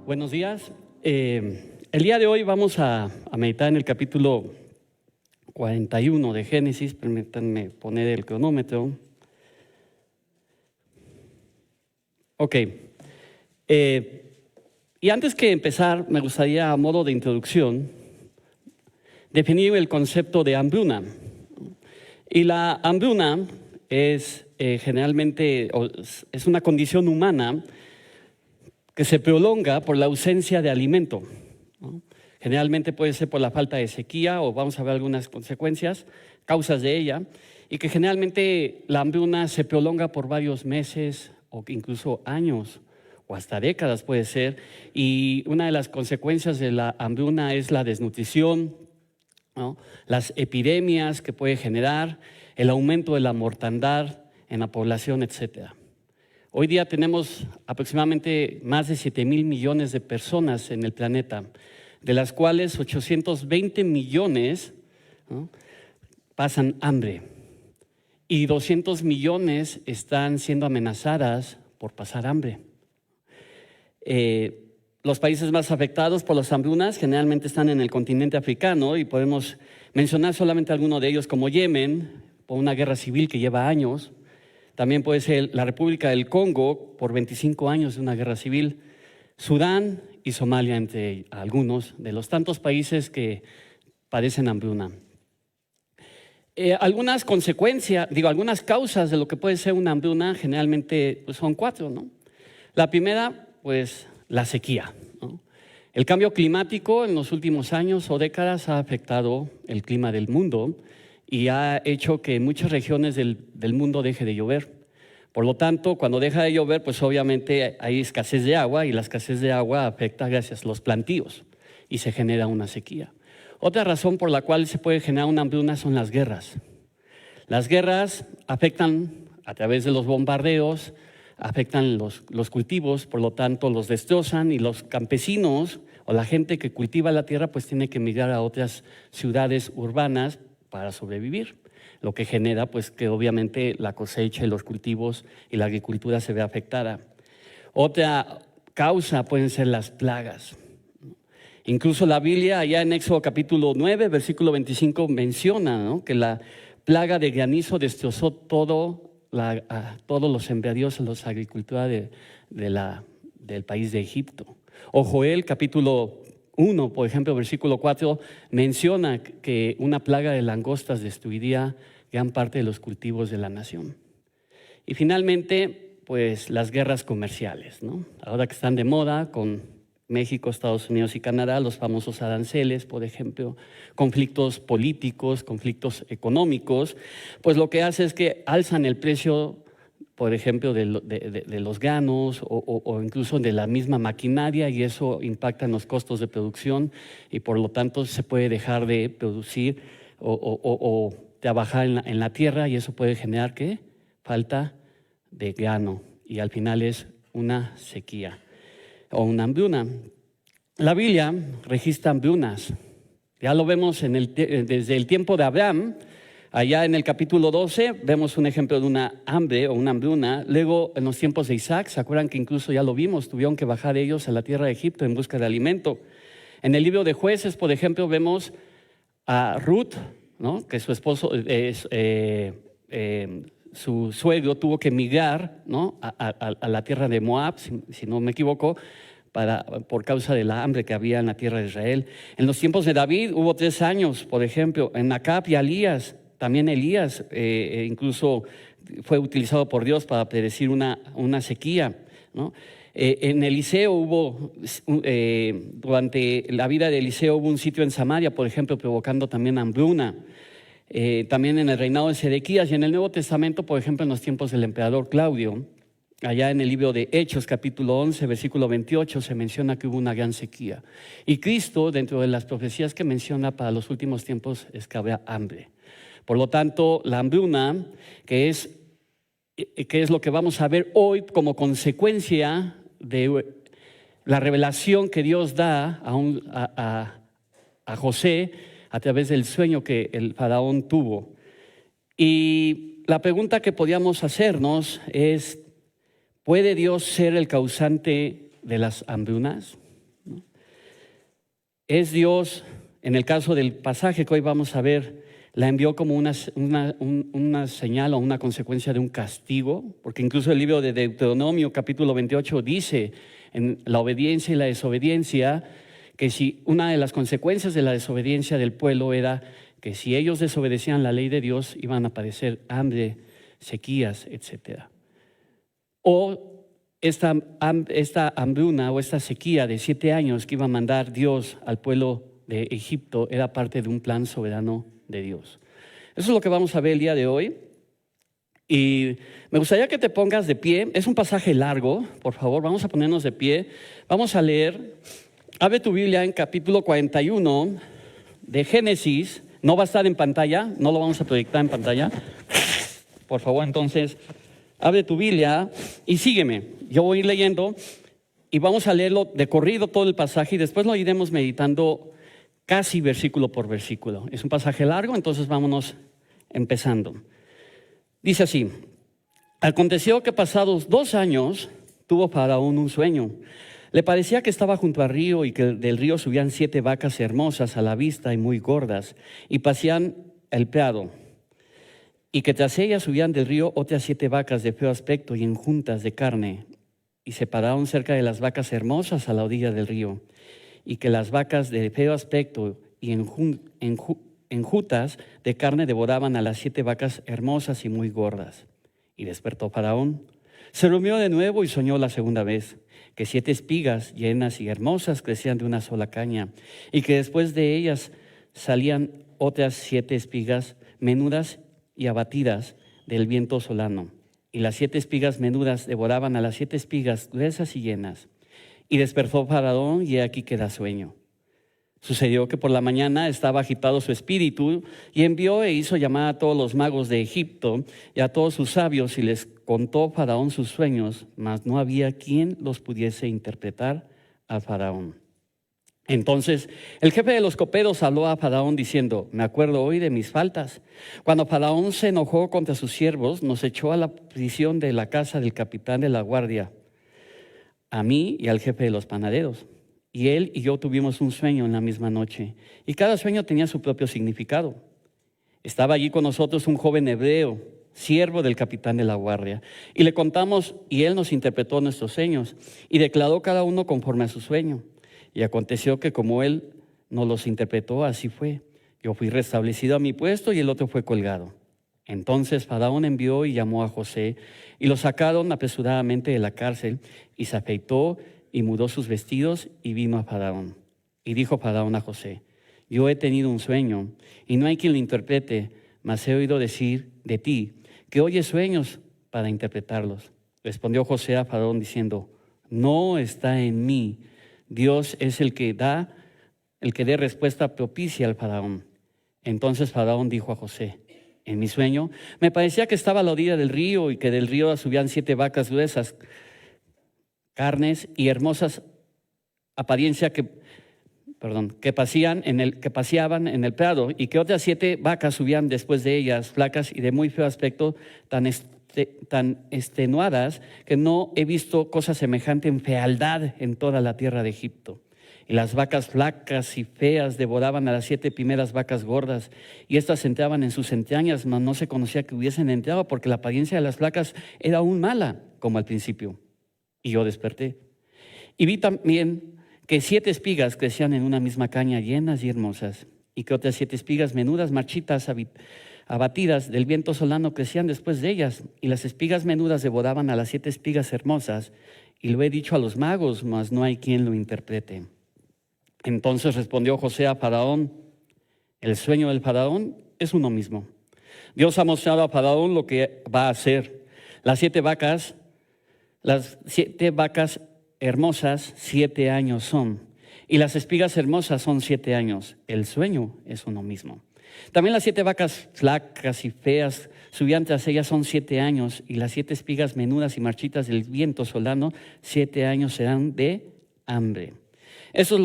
Buenos días. El día de hoy vamos a meditar en el capítulo 41 de Génesis. Permítanme poner el cronómetro. Ok. Y antes que empezar, me gustaría, a modo de introducción, definir el concepto de hambruna. Y la hambruna es generalmente es una condición humana que se prolonga por la ausencia de alimento, ¿no? Generalmente puede ser por la falta de sequía, o vamos a ver algunas consecuencias, causas de ella, y que generalmente la hambruna se prolonga por varios meses o incluso años o hasta décadas puede ser. Y una de las consecuencias de la hambruna es la desnutrición, ¿no? Las epidemias que puede generar, el aumento de la mortandad en la población, etcétera. Hoy día tenemos aproximadamente más de 7,000 millones de personas en el planeta, de las cuales 820 millones, ¿no?, pasan hambre, y 200 millones están siendo amenazadas por pasar hambre. Los países más afectados por las hambrunas generalmente están en el continente africano, y podemos mencionar solamente algunos de ellos, como Yemen, por una guerra civil que lleva años. También puede ser la República del Congo, por 25 años de una guerra civil, Sudán y Somalia, entre algunos de los tantos países que padecen hambruna. Algunas consecuencias, algunas causas de lo que puede ser una hambruna generalmente son 4, ¿no? La primera, pues, la sequía, ¿no? El cambio climático en los últimos años o décadas ha afectado el clima del mundo y ha hecho que en muchas regiones del mundo deje de llover. Por lo tanto, cuando deja de llover, pues obviamente hay escasez de agua, y la escasez de agua afecta gracias a los plantíos y se genera una sequía. Otra razón por la cual se puede generar una hambruna son las guerras. Las guerras afectan a través de los bombardeos, afectan los cultivos, por lo tanto los destrozan, y los campesinos o la gente que cultiva la tierra pues tiene que migrar a otras ciudades urbanas para sobrevivir, lo que genera pues que obviamente la cosecha y los cultivos y la agricultura se ve afectada. Otra causa pueden ser las plagas. Incluso la Biblia, allá en Éxodo capítulo 9, versículo 25, menciona, ¿no?, que la plaga de granizo destrozó todos los sembradíos en los agricultura del país de Egipto. O Joel capítulo 1, por ejemplo, versículo 4, menciona que una plaga de langostas destruiría gran parte de los cultivos de la nación. Y finalmente, pues las guerras comerciales, ¿no? Ahora que están de moda con México, Estados Unidos y Canadá, los famosos aranceles, por ejemplo, conflictos políticos, conflictos económicos, pues lo que hace es que alzan el precio, por ejemplo, de los granos o incluso de la misma maquinaria, y eso impacta en los costos de producción, y por lo tanto se puede dejar de producir o trabajar en la tierra, y eso puede generar ¿qué? Falta de grano, y al final es una sequía o una hambruna. La Biblia registra hambrunas. Ya lo vemos desde el tiempo de Abraham. Allá en el capítulo 12 vemos un ejemplo de una hambre o una hambruna. Luego, en los tiempos de Isaac, ¿se acuerdan que incluso ya lo vimos? Tuvieron que bajar ellos a la tierra de Egipto en busca de alimento. En el libro de Jueces, por ejemplo, vemos a Ruth, ¿no?, que su esposo, su suegro tuvo que migrar, ¿no?, a la tierra de Moab, si no me equivoco, por causa de la hambre que había en la tierra de Israel. En los tiempos de David hubo 3 años, por ejemplo, en Acab y Elías. También Elías incluso fue utilizado por Dios para predecir una sequía, ¿no? En Eliseo durante la vida de Eliseo hubo un sitio en Samaria, por ejemplo, provocando también hambruna. También en el reinado de Sedequías, y en el Nuevo Testamento, por ejemplo, en los tiempos del emperador Claudio, allá en el libro de Hechos, capítulo 11, versículo 28, se menciona que hubo una gran sequía. Y Cristo, dentro de las profecías que menciona para los últimos tiempos, es que habrá hambre. Por lo tanto, la hambruna, que es lo que vamos a ver hoy como consecuencia de la revelación que Dios da a José a través del sueño que el faraón tuvo. Y la pregunta que podíamos hacernos es, ¿puede Dios ser el causante de las hambrunas? ¿No? ¿Es Dios, en el caso del pasaje que hoy vamos a ver, la envió como una señal o una consecuencia de un castigo? Porque incluso el libro de Deuteronomio capítulo 28 dice en la obediencia y la desobediencia que si una de las consecuencias de la desobediencia del pueblo era que si ellos desobedecían la ley de Dios iban a padecer hambre, sequías, etc. O esta hambruna o esta sequía de 7 años que iba a mandar Dios al pueblo de Egipto era parte de un plan soberano de Dios. Eso es lo que vamos a ver el día de hoy. Y me gustaría que te pongas de pie. Es un pasaje largo, por favor, vamos a ponernos de pie. Vamos a leer, abre tu Biblia en capítulo 41 de Génesis. No va a estar en pantalla, no lo vamos a proyectar en pantalla. Por favor, entonces, abre tu Biblia y sígueme. Yo voy a ir leyendo y vamos a leerlo de corrido todo el pasaje y después lo iremos meditando casi versículo por versículo. Es un pasaje largo, entonces vámonos empezando. Dice así: aconteció que pasados 2 años tuvo Faraón un sueño. Le parecía que estaba junto al río y que del río subían 7 vacas hermosas a la vista y muy gordas y pasían el prado. Y que tras ellas subían del río otras 7 vacas de feo aspecto y enjuntas de carne. Y se pararon cerca de las vacas hermosas a la orilla del río. Y que las vacas de feo aspecto y enjutas de carne devoraban a las 7 vacas hermosas y muy gordas. Y despertó Faraón. Se durmió de nuevo y soñó la segunda vez, que 7 espigas llenas y hermosas crecían de una sola caña, y que después de ellas salían otras 7 espigas menudas y abatidas del viento solano. Y las 7 espigas menudas devoraban a las 7 espigas gruesas y llenas. Y despertó Faraón, y aquí queda sueño. Sucedió que por la mañana estaba agitado su espíritu, y envió e hizo llamar a todos los magos de Egipto y a todos sus sabios, y les contó Faraón sus sueños, mas no había quien los pudiese interpretar a Faraón. Entonces el jefe de los coperos habló a Faraón diciendo: me acuerdo hoy de mis faltas. Cuando Faraón se enojó contra sus siervos, nos echó a la prisión de la casa del capitán de la guardia, a mí y al jefe de los panaderos. Y él y yo tuvimos un sueño en la misma noche, y cada sueño tenía su propio significado. Estaba allí con nosotros un joven hebreo, siervo del capitán de la guardia, y le contamos, y él nos interpretó nuestros sueños, y declaró cada uno conforme a su sueño. Y aconteció que como él nos los interpretó, así fue. Yo fui restablecido a mi puesto y el otro fue colgado. Entonces Faraón envió y llamó a José, y lo sacaron apresuradamente de la cárcel, y se afeitó y mudó sus vestidos y vino a Faraón. Y dijo Faraón a José: yo he tenido un sueño, y no hay quien lo interprete, mas he oído decir de ti que oyes sueños para interpretarlos. Respondió José a Faraón diciendo: no está en mí. Dios es el que dé respuesta propicia al Faraón. Entonces Faraón dijo a José: en mi sueño me parecía que estaba a la orilla del río, y que del río subían 7 vacas gruesas, carnes y hermosas apariencia que paseaban en el prado, y que otras 7 vacas subían después de ellas, flacas y de muy feo aspecto, tan extenuadas que no he visto cosa semejante en fealdad en toda la tierra de Egipto. Y las vacas flacas y feas devoraban a las 7 primeras vacas gordas, y estas entraban en sus entrañas, mas no se conocía que hubiesen entrado, porque la apariencia de las flacas era aún mala, como al principio. Y yo desperté, y vi también que 7 espigas crecían en una misma caña, llenas y hermosas, y que otras 7 espigas menudas, marchitas, abatidas del viento solano, crecían después de ellas, y las espigas menudas devoraban a las 7 espigas hermosas. Y lo he dicho a los magos, mas no hay quien lo interprete. Entonces respondió José a Faraón: el sueño del Faraón es uno mismo. Dios ha mostrado a Faraón lo que va a hacer. Las 7 vacas hermosas 7 años son, y las espigas hermosas son 7 años. El sueño es uno mismo. También las 7 vacas flacas y feas subían tras ellas son 7 años, y las 7 espigas menudas y marchitas del viento solano 7 años serán de hambre. Esto es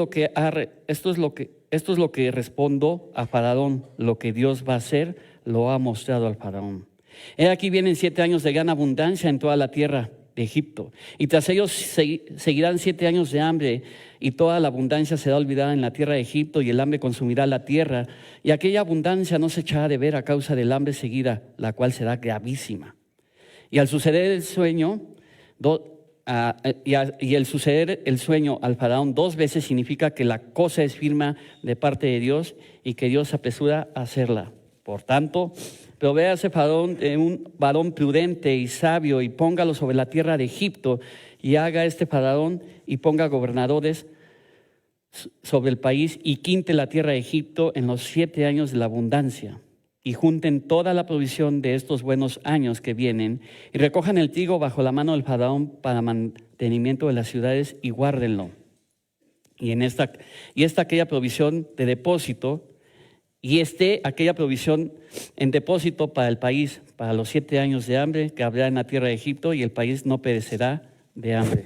lo que respondo a Faraón. Lo que Dios va a hacer lo ha mostrado al Faraón. He aquí vienen 7 años de gran abundancia en toda la tierra de Egipto, y tras ellos seguirán 7 años de hambre, y toda la abundancia será olvidada en la tierra de Egipto, y el hambre consumirá la tierra, y aquella abundancia no se echará de ver a causa del hambre seguida, la cual será gravísima. Y al suceder el sueño, el suceder el sueño al faraón 2 veces significa que la cosa es firme de parte de Dios y que Dios se apresura a hacerla. Por tanto, provea a ese faraón de un varón prudente y sabio y póngalo sobre la tierra de Egipto, y haga este faraón y ponga gobernadores sobre el país y quinte la tierra de Egipto en los 7 años de la abundancia, y junten toda la provisión de estos buenos años que vienen, y recojan el trigo bajo la mano del faraón para mantenimiento de las ciudades, y guárdenlo. Y aquella provisión de depósito, aquella provisión en depósito para el país, para los 7 años de hambre que habrá en la tierra de Egipto, y el país no perecerá de hambre.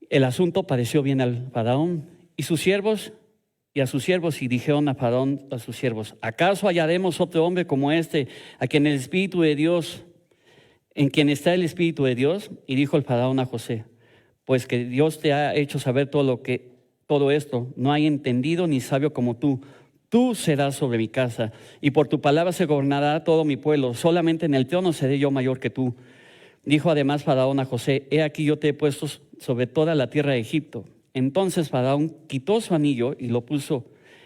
El asunto pareció bien al faraón y a sus siervos, y dijeron a faraón a sus siervos: ¿acaso hallaremos otro hombre como este, en quien está el Espíritu de Dios? Y dijo el faraón a José: pues que Dios te ha hecho saber todo esto, no hay entendido ni sabio como tú. Tú serás sobre mi casa, y por tu palabra se gobernará todo mi pueblo. Solamente en el trono seré yo mayor que tú. Dijo además faraón a José: he aquí yo te he puesto sobre toda la tierra de Egipto. Entonces faraón quitó su anillo y lo puso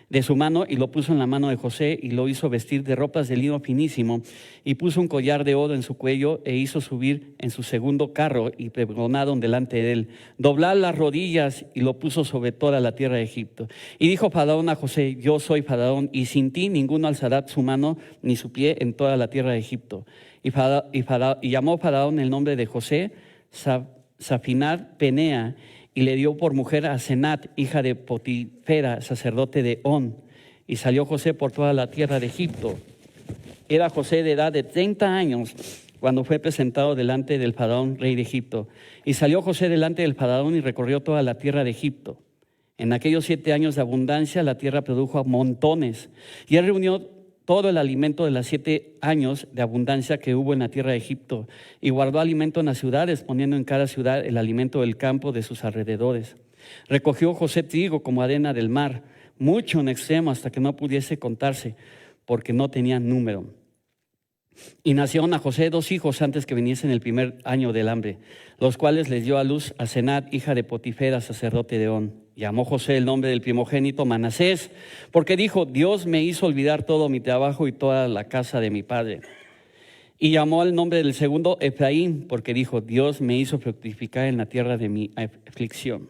de su mano, y lo puso en la mano de José, y lo hizo vestir de ropas de lino finísimo, y puso un collar de oro en su cuello, e hizo subir en su segundo carro, y pregonaron delante de él: doblad las rodillas, y lo puso sobre toda la tierra de Egipto. Y dijo faraón a José: yo soy faraón, y sin ti ninguno alzará su mano ni su pie en toda la tierra de Egipto. Y llamó faraón el nombre de José Safinat Penea, y le dio por mujer a Senat, hija de Potifera, sacerdote de On. Y salió José por toda la tierra de Egipto. Era José de edad de 30 años cuando fue presentado delante del faraón, rey de Egipto. Y salió José delante del faraón y recorrió toda la tierra de Egipto. En aquellos 7 años de abundancia la tierra produjo montones, y él reunió todo el alimento de los 7 años de abundancia que hubo en la tierra de Egipto, y guardó alimento en las ciudades, poniendo en cada ciudad el alimento del campo de sus alrededores. Recogió José trigo como arena del mar, mucho en extremo, hasta que no pudiese contarse, porque no tenía número. Y nacieron a José 2 hijos antes que viniesen el primer año del hambre, los cuales les dio a luz a Senat, hija de Potifera, sacerdote de On. Llamó José el nombre del primogénito Manasés, porque dijo: Dios me hizo olvidar todo mi trabajo y toda la casa de mi padre. Y llamó el nombre del segundo Efraín, porque dijo: Dios me hizo fructificar en la tierra de mi aflicción.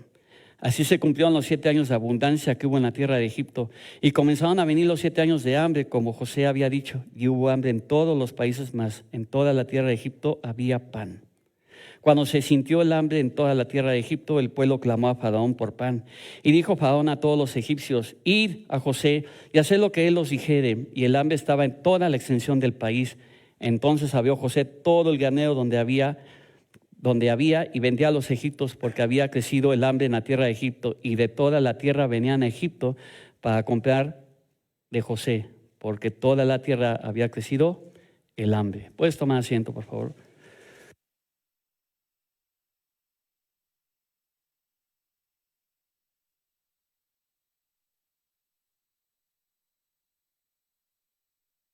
Así se cumplieron los 7 años de abundancia que hubo en la tierra de Egipto, y comenzaron a venir los 7 años de hambre, como José había dicho, y hubo hambre en todos los países, mas en toda la tierra de Egipto había pan. Cuando se sintió el hambre en toda la tierra de Egipto, el pueblo clamó a faraón por pan. Y dijo faraón a todos los egipcios: id a José y haced lo que él os dijere. Y el hambre estaba en toda la extensión del país. Entonces abrió José todo el granero donde había, y vendía a los egipcios, porque había crecido el hambre en la tierra de Egipto, y de toda la tierra venían a Egipto para comprar de José, porque toda la tierra había crecido el hambre. ¿Puedes tomar asiento, por favor?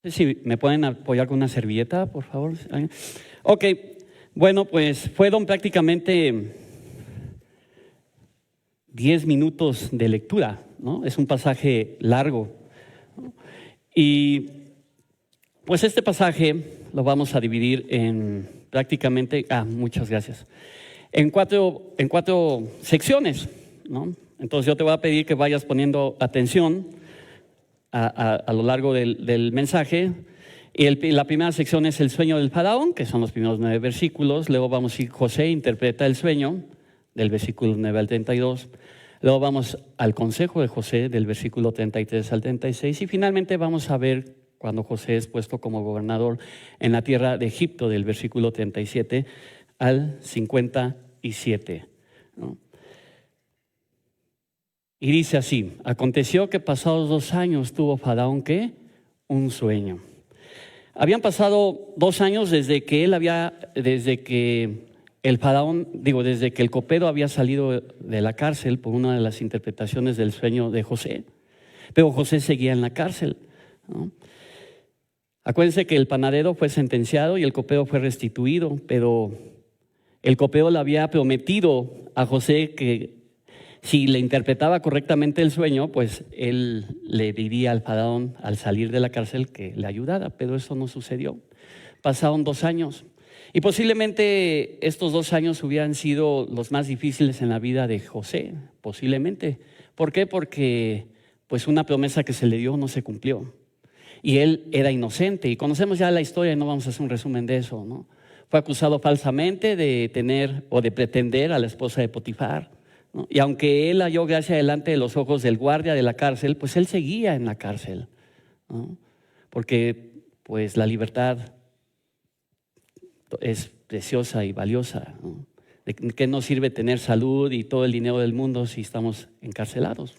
Si me pueden apoyar con una servilleta, por favor. Ok, bueno, pues fueron prácticamente 10 minutos de lectura, ¿no? Es un pasaje largo, ¿no? Y pues este pasaje lo vamos a dividir en prácticamente, muchas gracias, en cuatro secciones, ¿no? Entonces yo te voy a pedir que vayas poniendo atención a lo largo del mensaje. Y la primera sección es el sueño del faraón, que son los primeros 9 versículos. Luego vamos a ir: José interpreta el sueño, del versículo 9 al 32. Luego vamos al consejo de José, del versículo 33 al 36. Y finalmente vamos a ver cuando José es puesto como gobernador en la tierra de Egipto, del versículo 37 al 57, ¿no? Y dice así: aconteció que pasados 2 años tuvo faraón, ¿qué? Un sueño. Habían pasado 2 años desde que desde que el copero había salido de la cárcel por una de las interpretaciones del sueño de José. Pero José seguía en la cárcel, ¿no? Acuérdense que el panadero fue sentenciado y el copero fue restituido, pero el copero le había prometido a José que si le interpretaba correctamente el sueño, pues él le diría al faraón al salir de la cárcel que le ayudara, pero eso no sucedió. Pasaron 2 años y posiblemente estos 2 años hubieran sido los más difíciles en la vida de José, posiblemente. ¿Por qué? Porque pues una promesa que se le dio no se cumplió y él era inocente, y conocemos ya la historia y no vamos a hacer un resumen de eso, ¿no? Fue acusado falsamente de tener o de pretender a la esposa de Potifar, ¿no? Y aunque él halló gracia delante de los ojos del guardia de la cárcel, pues él seguía en la cárcel, ¿no? Porque pues la libertad es preciosa y valiosa, ¿no? ¿De qué nos sirve tener salud y todo el dinero del mundo si estamos encarcelados?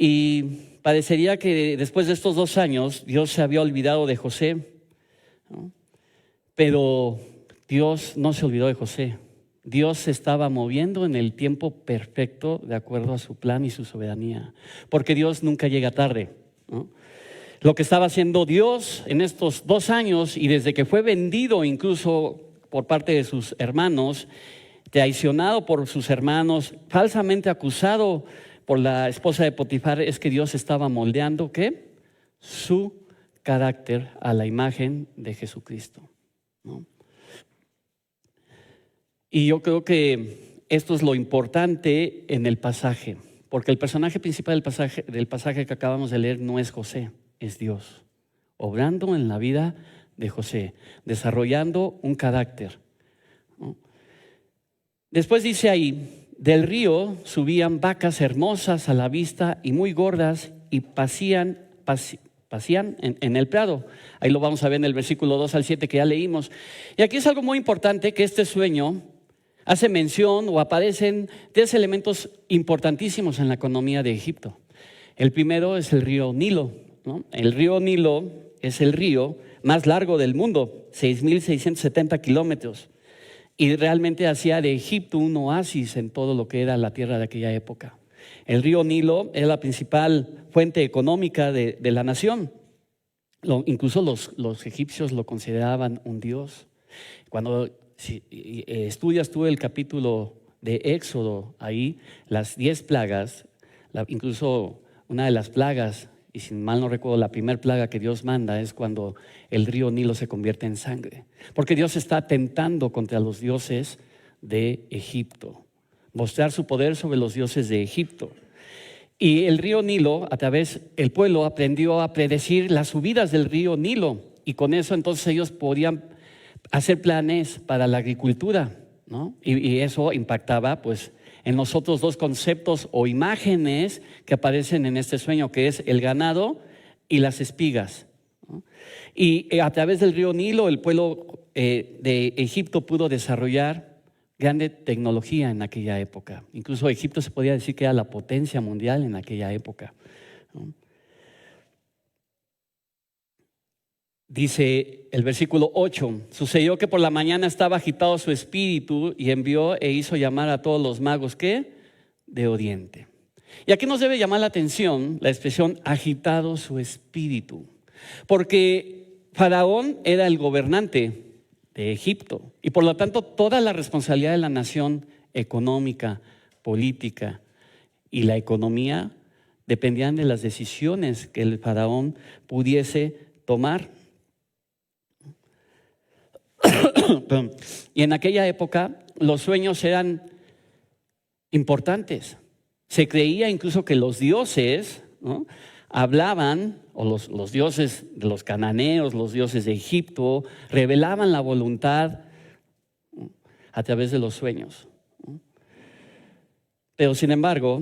Y parecería que después de estos 2 años Dios se había olvidado de José, ¿no? Pero Dios no se olvidó de José. Dios se estaba moviendo en el tiempo perfecto de acuerdo a su plan y su soberanía, porque Dios nunca llega tarde, ¿no? Lo que estaba haciendo Dios en estos 2 años, y desde que fue vendido incluso por parte de sus hermanos, traicionado por sus hermanos, falsamente acusado por la esposa de Potifar, es que Dios estaba moldeando ¿qué? Su carácter a la imagen de Jesucristo, ¿no? Y yo creo que esto es lo importante en el pasaje, porque el personaje principal del pasaje que acabamos de leer no es José, es Dios, obrando en la vida de José, desarrollando un carácter, ¿no? Después dice ahí: del río subían vacas hermosas a la vista y muy gordas, y pasían en el prado. Ahí lo vamos a ver en el versículo 2 al 7 que ya leímos. Y aquí es algo muy importante, que este sueño hace mención o aparecen 3 elementos importantísimos en la economía de Egipto. El primero es el río Nilo, ¿no? El río Nilo es el río más largo del mundo, 6,670 kilómetros. Y realmente hacía de Egipto un oasis en todo lo que era la tierra de aquella época. El río Nilo es la principal fuente económica de la nación. Incluso los egipcios lo consideraban un dios. Cuando estudias tú el capítulo de Éxodo, ahí las 10 plagas, incluso una de las plagas, y si mal no recuerdo, la primera plaga que Dios manda es cuando el río Nilo se convierte en sangre. Porque Dios está atentando contra los dioses de Egipto, mostrar su poder sobre los dioses de Egipto. Y el río Nilo, el pueblo aprendió a predecir las subidas del río Nilo, y con eso entonces ellos podían hacer planes para la agricultura, ¿no? Y eso impactaba pues en los otros 2 conceptos o imágenes que aparecen en este sueño, que es el ganado y las espigas, ¿no? Y a través del río Nilo el pueblo de Egipto pudo desarrollar grande tecnología en aquella época. Incluso Egipto se podía decir que era la potencia mundial en aquella época, ¿no? Dice el versículo 8: sucedió que por la mañana estaba agitado su espíritu, y envió e hizo llamar a todos los magos ¿qué? De Oriente. Y aquí nos debe llamar la atención la expresión agitado su espíritu, porque Faraón era el gobernante de Egipto, y por lo tanto toda la responsabilidad de la nación económica, política y la economía dependían de las decisiones que el faraón pudiese tomar. Y en aquella época los sueños eran importantes. Se creía incluso que los dioses, ¿no?, hablaban, o los dioses de los cananeos, los dioses de Egipto, revelaban la voluntad, ¿no?, a través de los sueños, ¿no? Pero sin embargo,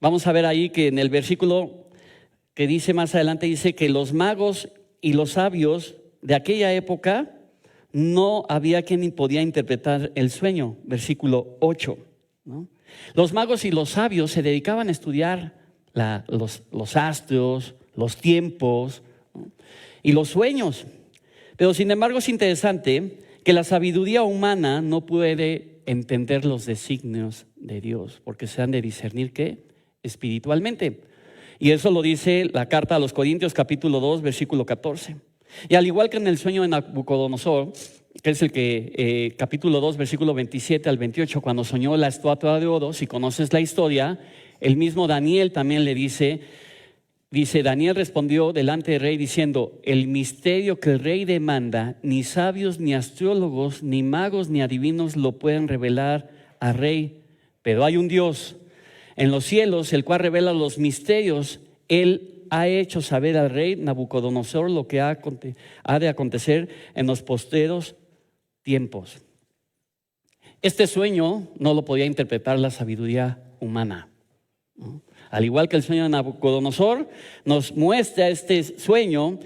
vamos a ver ahí que en el versículo que dice más adelante, dice que los magos y los sabios de aquella época no había quien podía interpretar el sueño. Versículo 8, ¿no? Los magos y los sabios se dedicaban a estudiar los astros, los tiempos, ¿no? y los sueños. Pero sin embargo es interesante que la sabiduría humana no puede entender los designios de Dios, porque se han de discernir, ¿qué? Espiritualmente. Y eso lo dice la carta a los Corintios capítulo 2, versículo 14. Y al igual que en el sueño de Nabucodonosor, que es el que capítulo 2, versículo 27 al 28, cuando soñó la estatua de oro, si conoces la historia, el mismo Daniel también le dice, Daniel respondió delante del rey diciendo: el misterio que el rey demanda, ni sabios, ni astrólogos, ni magos, ni adivinos lo pueden revelar al rey, pero hay un Dios en los cielos, el cual revela los misterios. Él ha hecho saber al rey Nabucodonosor lo que ha de acontecer en los postreros tiempos. Este sueño no lo podía interpretar la sabiduría humana, ¿no? Al igual que el sueño de Nabucodonosor, nos muestra este sueño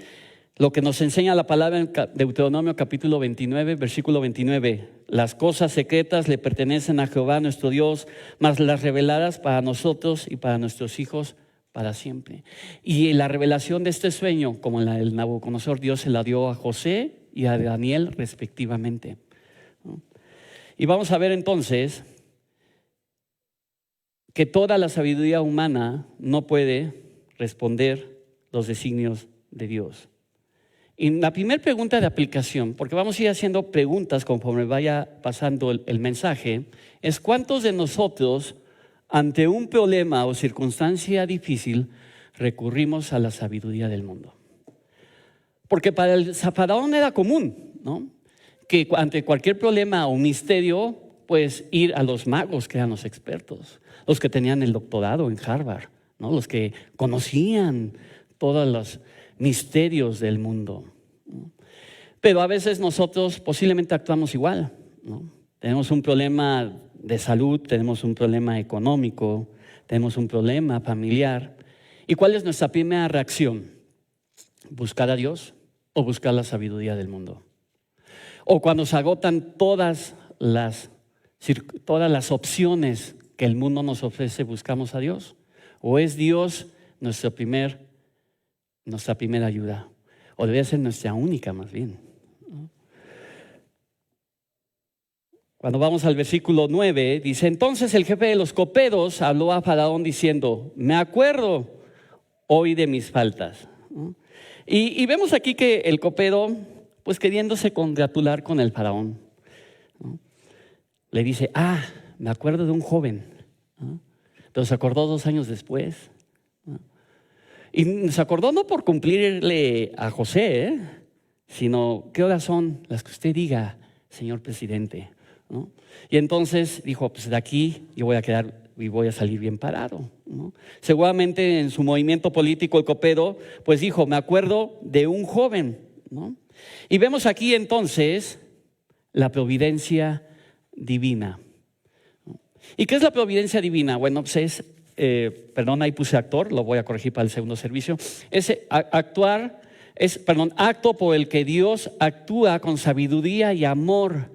lo que nos enseña la palabra en Deuteronomio capítulo 29, versículo 29. Las cosas secretas le pertenecen a Jehová nuestro Dios, mas las reveladas para nosotros y para nuestros hijos para siempre. Y la revelación de este sueño, como en la del Nabucodonosor, Dios se la dio a José y a Daniel respectivamente, ¿no? Y vamos a ver entonces que toda la sabiduría humana no puede responder los designios de Dios. Y la primera pregunta de aplicación, porque vamos a ir haciendo preguntas conforme vaya pasando el mensaje, es: ¿cuántos de nosotros ante un problema o circunstancia difícil recurrimos a la sabiduría del mundo? Porque para el Faraón era común, ¿no?, que ante cualquier problema o misterio, pues ir a los magos, que eran los expertos, los que tenían el doctorado en Harvard, ¿no?, los que conocían todos los misterios del mundo, ¿no? Pero a veces nosotros posiblemente actuamos igual, ¿no? Tenemos un problema de salud, tenemos un problema económico, tenemos un problema familiar. ¿Y cuál es nuestra primera reacción? ¿Buscar a Dios o buscar la sabiduría del mundo? O cuando se agotan todas las opciones que el mundo nos ofrece, ¿buscamos a Dios? ¿O es Dios nuestra primera ayuda? O debe ser nuestra única, más bien, ¿no? Cuando vamos al versículo 9, dice: entonces el jefe de los coperos habló a Faraón diciendo: me acuerdo hoy de mis faltas, ¿no? Y vemos aquí que el copero, pues queriéndose congratular con el Faraón, ¿no?, le dice: me acuerdo de un joven, ¿no?, pero se acordó 2 años después, ¿no? Y se acordó no por cumplirle a José, sino: ¿qué horas son las que usted diga, señor presidente?, ¿no? Y entonces dijo: pues de aquí yo voy a quedar y voy a salir bien parado, ¿no? Seguramente en su movimiento político el copero pues dijo: me acuerdo de un joven, ¿no? Y vemos aquí entonces la providencia divina. ¿Y qué es la providencia divina? Bueno, pues es, ahí puse actor, lo voy a corregir para el segundo servicio. Acto por el que Dios actúa con sabiduría y amor,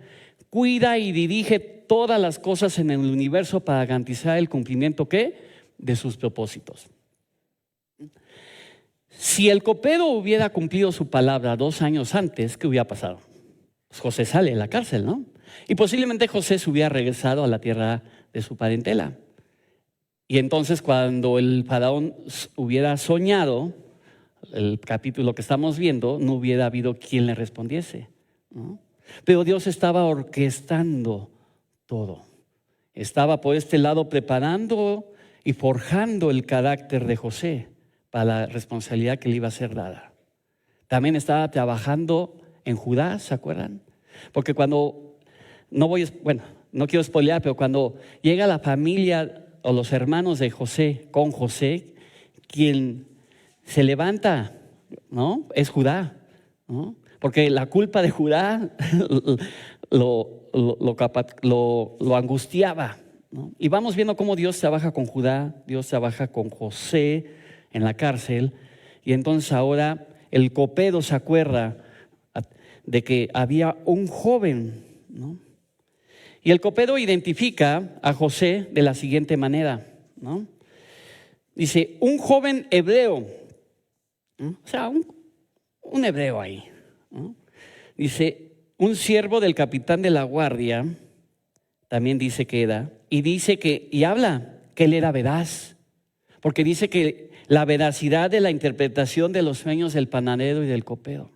cuida y dirige todas las cosas en el universo para garantizar el cumplimiento, ¿qué?, de sus propósitos. Si el copero hubiera cumplido su palabra 2 años antes, ¿qué hubiera pasado? Pues José sale de la cárcel, ¿no? Y posiblemente José se hubiera regresado a la tierra de su parentela. Y entonces cuando el faraón hubiera soñado el capítulo que estamos viendo, no hubiera habido quien le respondiese, ¿no? Pero Dios estaba orquestando todo. Estaba por este lado preparando y forjando el carácter de José para la responsabilidad que le iba a ser dada. También estaba trabajando en Judá, ¿se acuerdan? Porque cuando, no quiero spoilear, pero cuando llega la familia o los hermanos de José con José, quien se levanta, ¿no?, es Judá, ¿no? Porque la culpa de Judá lo angustiaba, ¿no? Y vamos viendo cómo Dios trabaja con Judá, Dios trabaja con José en la cárcel. Y entonces ahora el copero se acuerda de que había un joven, ¿no? Y el copero identifica a José de la siguiente manera, ¿no? Dice: un joven hebreo, ¿no? O sea, un hebreo ahí, ¿no? Dice, un siervo del capitán de la guardia, también dice que era, y habla que él era veraz, porque dice que la veracidad de la interpretación de los sueños del panadero y del copero.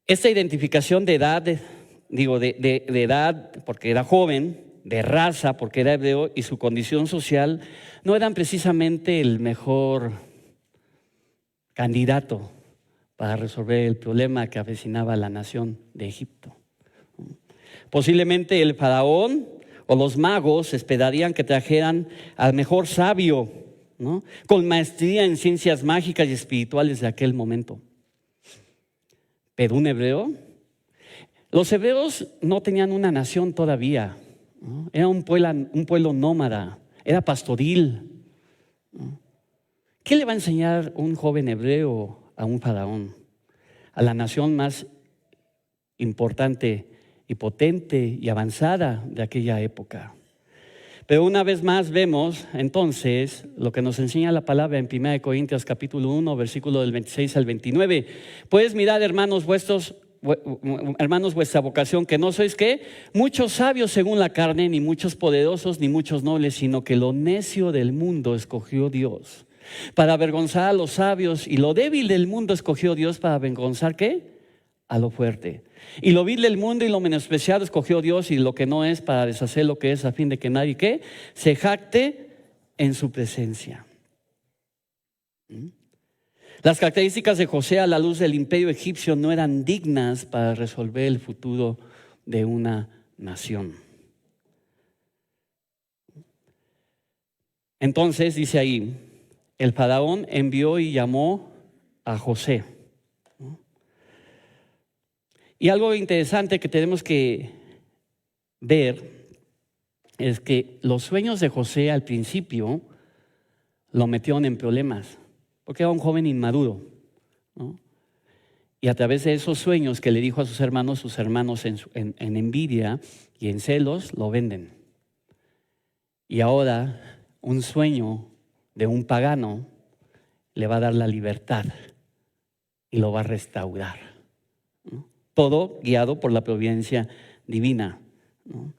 Esta identificación de edad, de edad porque era joven, de raza porque era hebreo y su condición social no eran precisamente el mejor candidato para resolver el problema que avecinaba a la nación de Egipto. Posiblemente el faraón o los magos esperarían que trajeran al mejor sabio, ¿no?, con maestría en ciencias mágicas y espirituales de aquel momento. Pero un hebreo, los hebreos no tenían una nación todavía, ¿no? Era un pueblo nómada, era pastoril, ¿no? ¿Qué le va a enseñar un joven hebreo a un faraón, a la nación más importante y potente y avanzada de aquella época? Pero una vez más vemos entonces lo que nos enseña la palabra en 1 Corintios capítulo 1, versículo del 26 al 29. Pues mirad, hermanos, vuestra vocación, que no sois ¿qué? Muchos sabios según la carne, ni muchos poderosos, ni muchos nobles, sino que lo necio del mundo escogió Dios para avergonzar a los sabios, y lo débil del mundo escogió Dios para avergonzar ¿qué? A lo fuerte. Y lo vil del mundo y lo menospreciado escogió Dios, y lo que no es, para deshacer lo que es, a fin de que nadie ¿qué? Se jacte en su presencia. Las características de José a la luz del imperio egipcio no eran dignas para resolver el futuro de una nación. Entonces dice ahí, el faraón envió y llamó a José. Y algo interesante que tenemos que ver es que los sueños de José al principio lo metieron en problemas, porque era un joven inmaduro, ¿no? Y a través de esos sueños que le dijo a sus hermanos en envidia y en celos lo venden. Y ahora un sueño de un pagano le va a dar la libertad y lo va a restaurar, ¿no? Todo guiado por la providencia divina, ¿no?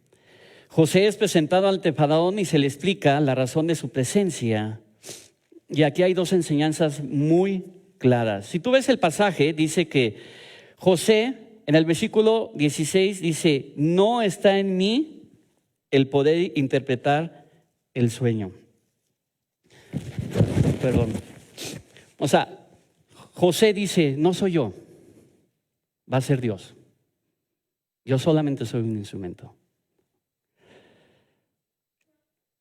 José es presentado ante Faraón y se le explica la razón de su presencia. Y aquí hay dos enseñanzas muy claras. Si tú ves el pasaje, dice que José, en el versículo 16, dice, no está en mí el poder interpretar el sueño. Perdón. O sea, José dice, no soy yo, va a ser Dios. Yo solamente soy un instrumento.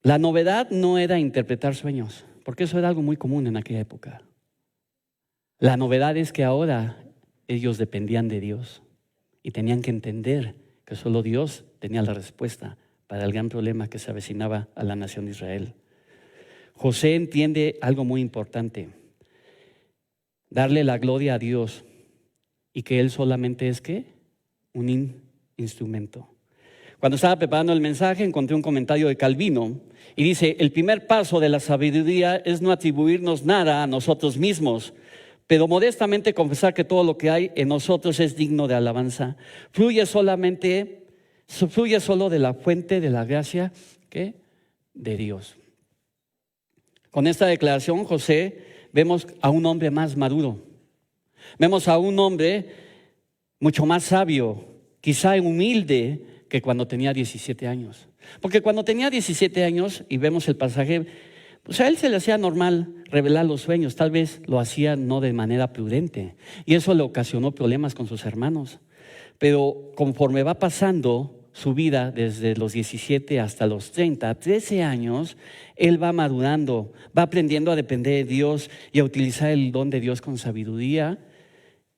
La novedad no era interpretar sueños, porque eso era algo muy común en aquella época. La novedad es que ahora ellos dependían de Dios y tenían que entender que solo Dios tenía la respuesta para el gran problema que se avecinaba a la nación de Israel. José entiende algo muy importante: darle la gloria a Dios y que Él solamente es ¿qué? Un instrumento. Cuando estaba preparando el mensaje encontré un comentario de Calvino y dice: el primer paso de la sabiduría es no atribuirnos nada a nosotros mismos, pero modestamente confesar que todo lo que hay en nosotros es digno de alabanza. Fluye solo de la fuente de la gracia ¿qué? De Dios. Con esta declaración, José, vemos a un hombre más maduro. Vemos a un hombre mucho más sabio, quizá humilde, que cuando tenía 17 años. Porque cuando tenía 17 años, y vemos el pasaje, pues a él se le hacía normal revelar los sueños. Tal vez lo hacía no de manera prudente, y eso le ocasionó problemas con sus hermanos. Pero conforme va pasando su vida, desde los 17 hasta los 13 años, él va madurando, va aprendiendo a depender de Dios y a utilizar el don de Dios con sabiduría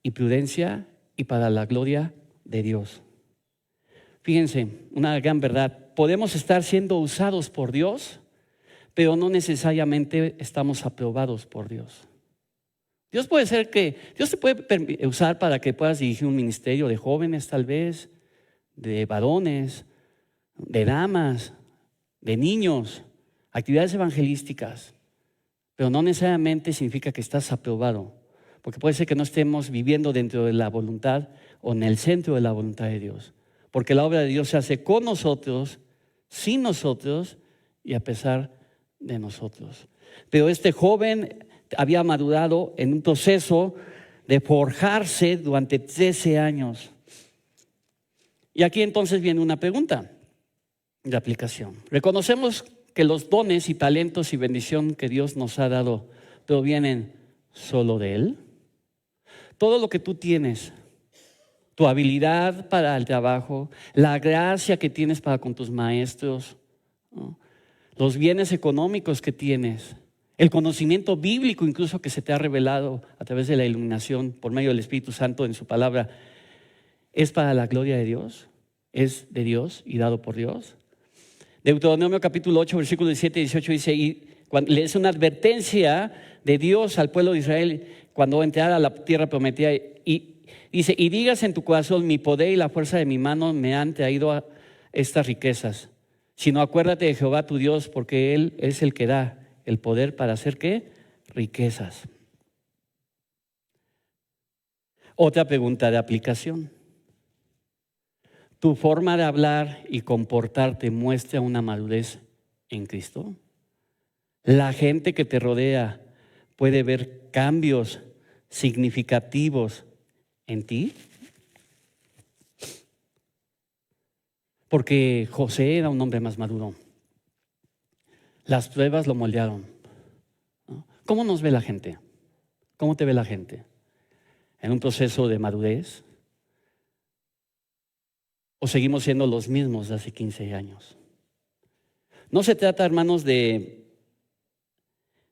y prudencia y para la gloria de Dios. Fíjense, una gran verdad: podemos estar siendo usados por Dios, pero no necesariamente estamos aprobados por Dios. Dios te puede usar para que puedas dirigir un ministerio de jóvenes, tal vez, de varones, de damas, de niños, actividades evangelísticas, pero no necesariamente significa que estás aprobado, Porque puede ser que no estemos viviendo dentro de la voluntad o en el centro de la voluntad de Dios. Porque la obra de Dios se hace con nosotros, sin nosotros y a pesar de nosotros. Pero este joven había madurado en un proceso de forjarse durante 13 años. Y aquí entonces viene una pregunta de aplicación. Reconocemos que los dones y talentos y bendición que Dios nos ha dado provienen solo de Él. Todo lo que tú tienes, tu habilidad para el trabajo, la gracia que tienes para con tus maestros, ¿no? Los bienes económicos que tienes, el conocimiento bíblico incluso que se te ha revelado a través de la iluminación por medio del Espíritu Santo en su palabra, ¿es para la gloria de Dios? ¿Es de Dios y dado por Dios? Deuteronomio capítulo 8, versículos 17 y 18 dice, y le es una advertencia de Dios al pueblo de Israel cuando entrara a la tierra prometida, y dice, y digas en tu corazón, mi poder y la fuerza de mi mano me han traído a estas riquezas. Sino acuérdate de Jehová tu Dios, porque Él es el que da el poder para hacer ¿qué? Riquezas. Otra pregunta de aplicación. ¿Tu forma de hablar y comportarte muestra una madurez en Cristo? ¿La gente que te rodea puede ver cambios significativos en ti? Porque José era un hombre más maduro. Las pruebas lo moldearon, ¿no? ¿Cómo nos ve la gente? ¿Cómo te ve la gente? ¿En un proceso de madurez? ¿O seguimos siendo los mismos de hace 15 años? No se trata, hermanos, de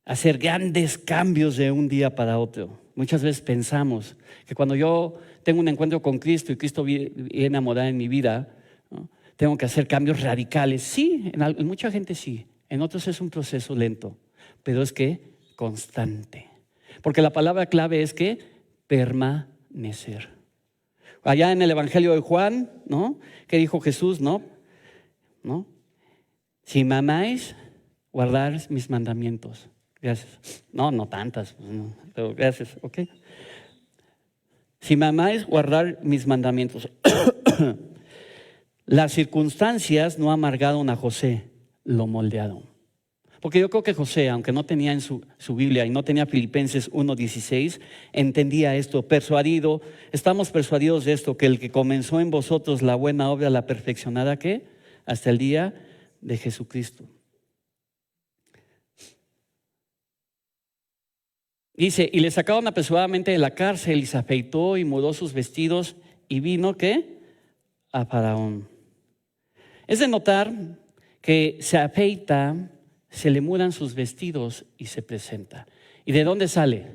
hacer grandes cambios de un día para otro. Muchas veces pensamos que cuando yo tengo un encuentro con Cristo y Cristo viene a morar en mi vida, ¿no? Tengo que hacer cambios radicales. Sí, en mucha gente sí. En otros es un proceso lento, pero es que constante. Porque la palabra clave es que permanecer. Allá en el Evangelio de Juan, ¿no? ¿Qué dijo Jesús? ¿No? Si me amáis, guardar mis mandamientos. Gracias. No tantas, pero gracias, ¿ok? Si me amáis, guardar mis mandamientos. Las circunstancias no amargaron a José, lo moldearon. Porque yo creo que José, aunque no tenía en su Biblia y no tenía Filipenses 1:16, entendía esto, estamos persuadidos de esto, que el que comenzó en vosotros la buena obra la perfeccionará, ¿qué? Hasta el día de Jesucristo. Dice, y le sacaron apresuradamente de la cárcel y se afeitó y mudó sus vestidos y vino, ¿qué? A Faraón. Es de notar que se afeita, se le mudan sus vestidos y se presenta. ¿Y de dónde sale?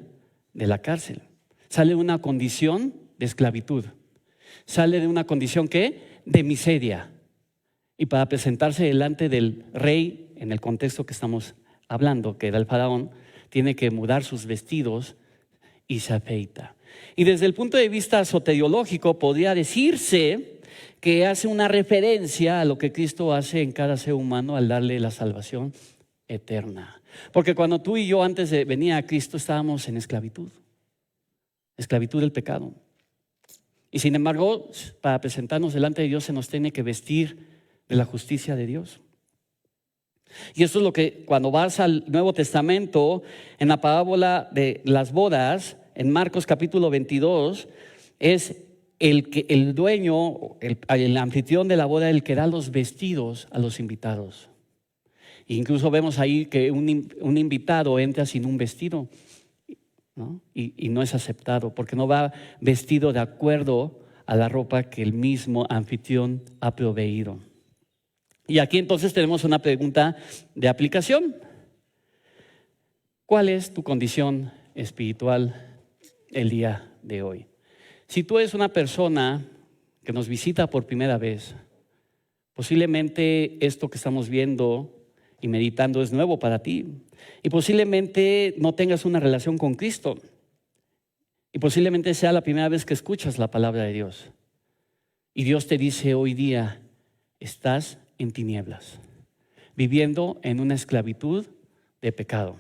De la cárcel. Sale de una condición de esclavitud. Sale de una condición, ¿qué? De miseria. Y para presentarse delante del rey, en el contexto que estamos hablando, que era el faraón, tiene que mudar sus vestidos y se afeita. Y desde el punto de vista soteriológico podría decirse que hace una referencia a lo que Cristo hace en cada ser humano al darle la salvación eterna. Porque cuando tú y yo antes de venir a Cristo estábamos en esclavitud del pecado. Y sin embargo, para presentarnos delante de Dios se nos tiene que vestir de la justicia de Dios. Y esto es lo que cuando vas al Nuevo Testamento, en la parábola de las bodas, en Marcos capítulo 22, es el dueño, el anfitrión de la boda, el que da los vestidos a los invitados. Incluso vemos ahí que un invitado entra sin un vestido, ¿no? Y no es aceptado porque no va vestido de acuerdo a la ropa que el mismo anfitrión ha proveído. Y aquí entonces tenemos una pregunta de aplicación. ¿Cuál es tu condición espiritual el día de hoy? Si tú eres una persona que nos visita por primera vez, posiblemente esto que estamos viendo y meditando es nuevo para ti. Y posiblemente no tengas una relación con Cristo. Y posiblemente sea la primera vez que escuchas la palabra de Dios. Y Dios te dice hoy día, estás en tinieblas, viviendo en una esclavitud de pecado.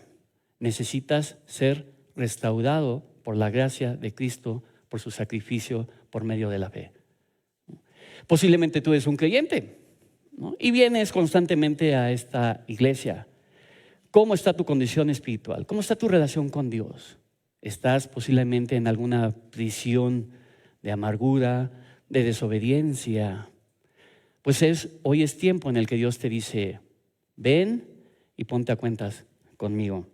Necesitas ser restaurado por la gracia de Cristo, por su sacrificio, por medio de la fe. Posiblemente tú eres un creyente, ¿no? Y vienes constantemente a esta iglesia. ¿Cómo está tu condición espiritual? ¿Cómo está tu relación con Dios? ¿Estás posiblemente en alguna prisión de amargura, de desobediencia? Pues hoy es tiempo en el que Dios te dice, ven y ponte a cuentas conmigo.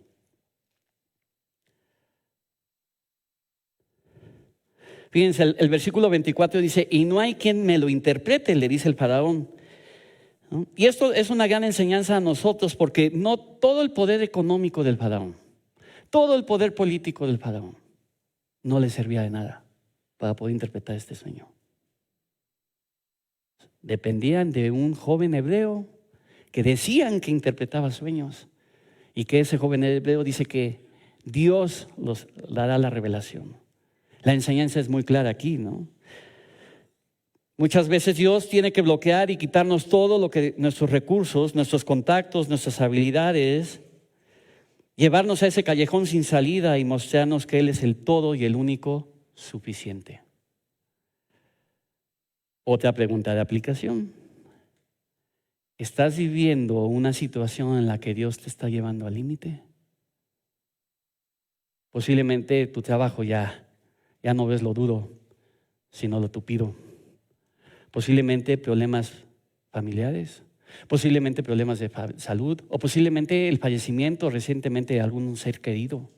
Fíjense, el versículo 24 dice, y no hay quien me lo interprete, le dice el faraón, ¿no? Y esto es una gran enseñanza a nosotros, porque no todo el poder económico del faraón, todo el poder político del faraón, no le servía de nada para poder interpretar este sueño. Dependían de un joven hebreo que decían que interpretaba sueños, y que ese joven hebreo dice que Dios los dará la revelación. La enseñanza es muy clara aquí, ¿no? Muchas veces Dios tiene que bloquear y quitarnos todo lo que nuestros recursos, nuestros contactos, nuestras habilidades, llevarnos a ese callejón sin salida y mostrarnos que Él es el todo y el único suficiente. Otra pregunta de aplicación. ¿Estás viviendo una situación en la que Dios te está llevando al límite? Posiblemente tu trabajo ya no ves lo duro, sino lo tupido. Posiblemente problemas familiares, posiblemente problemas de salud, o posiblemente el fallecimiento recientemente de algún ser querido.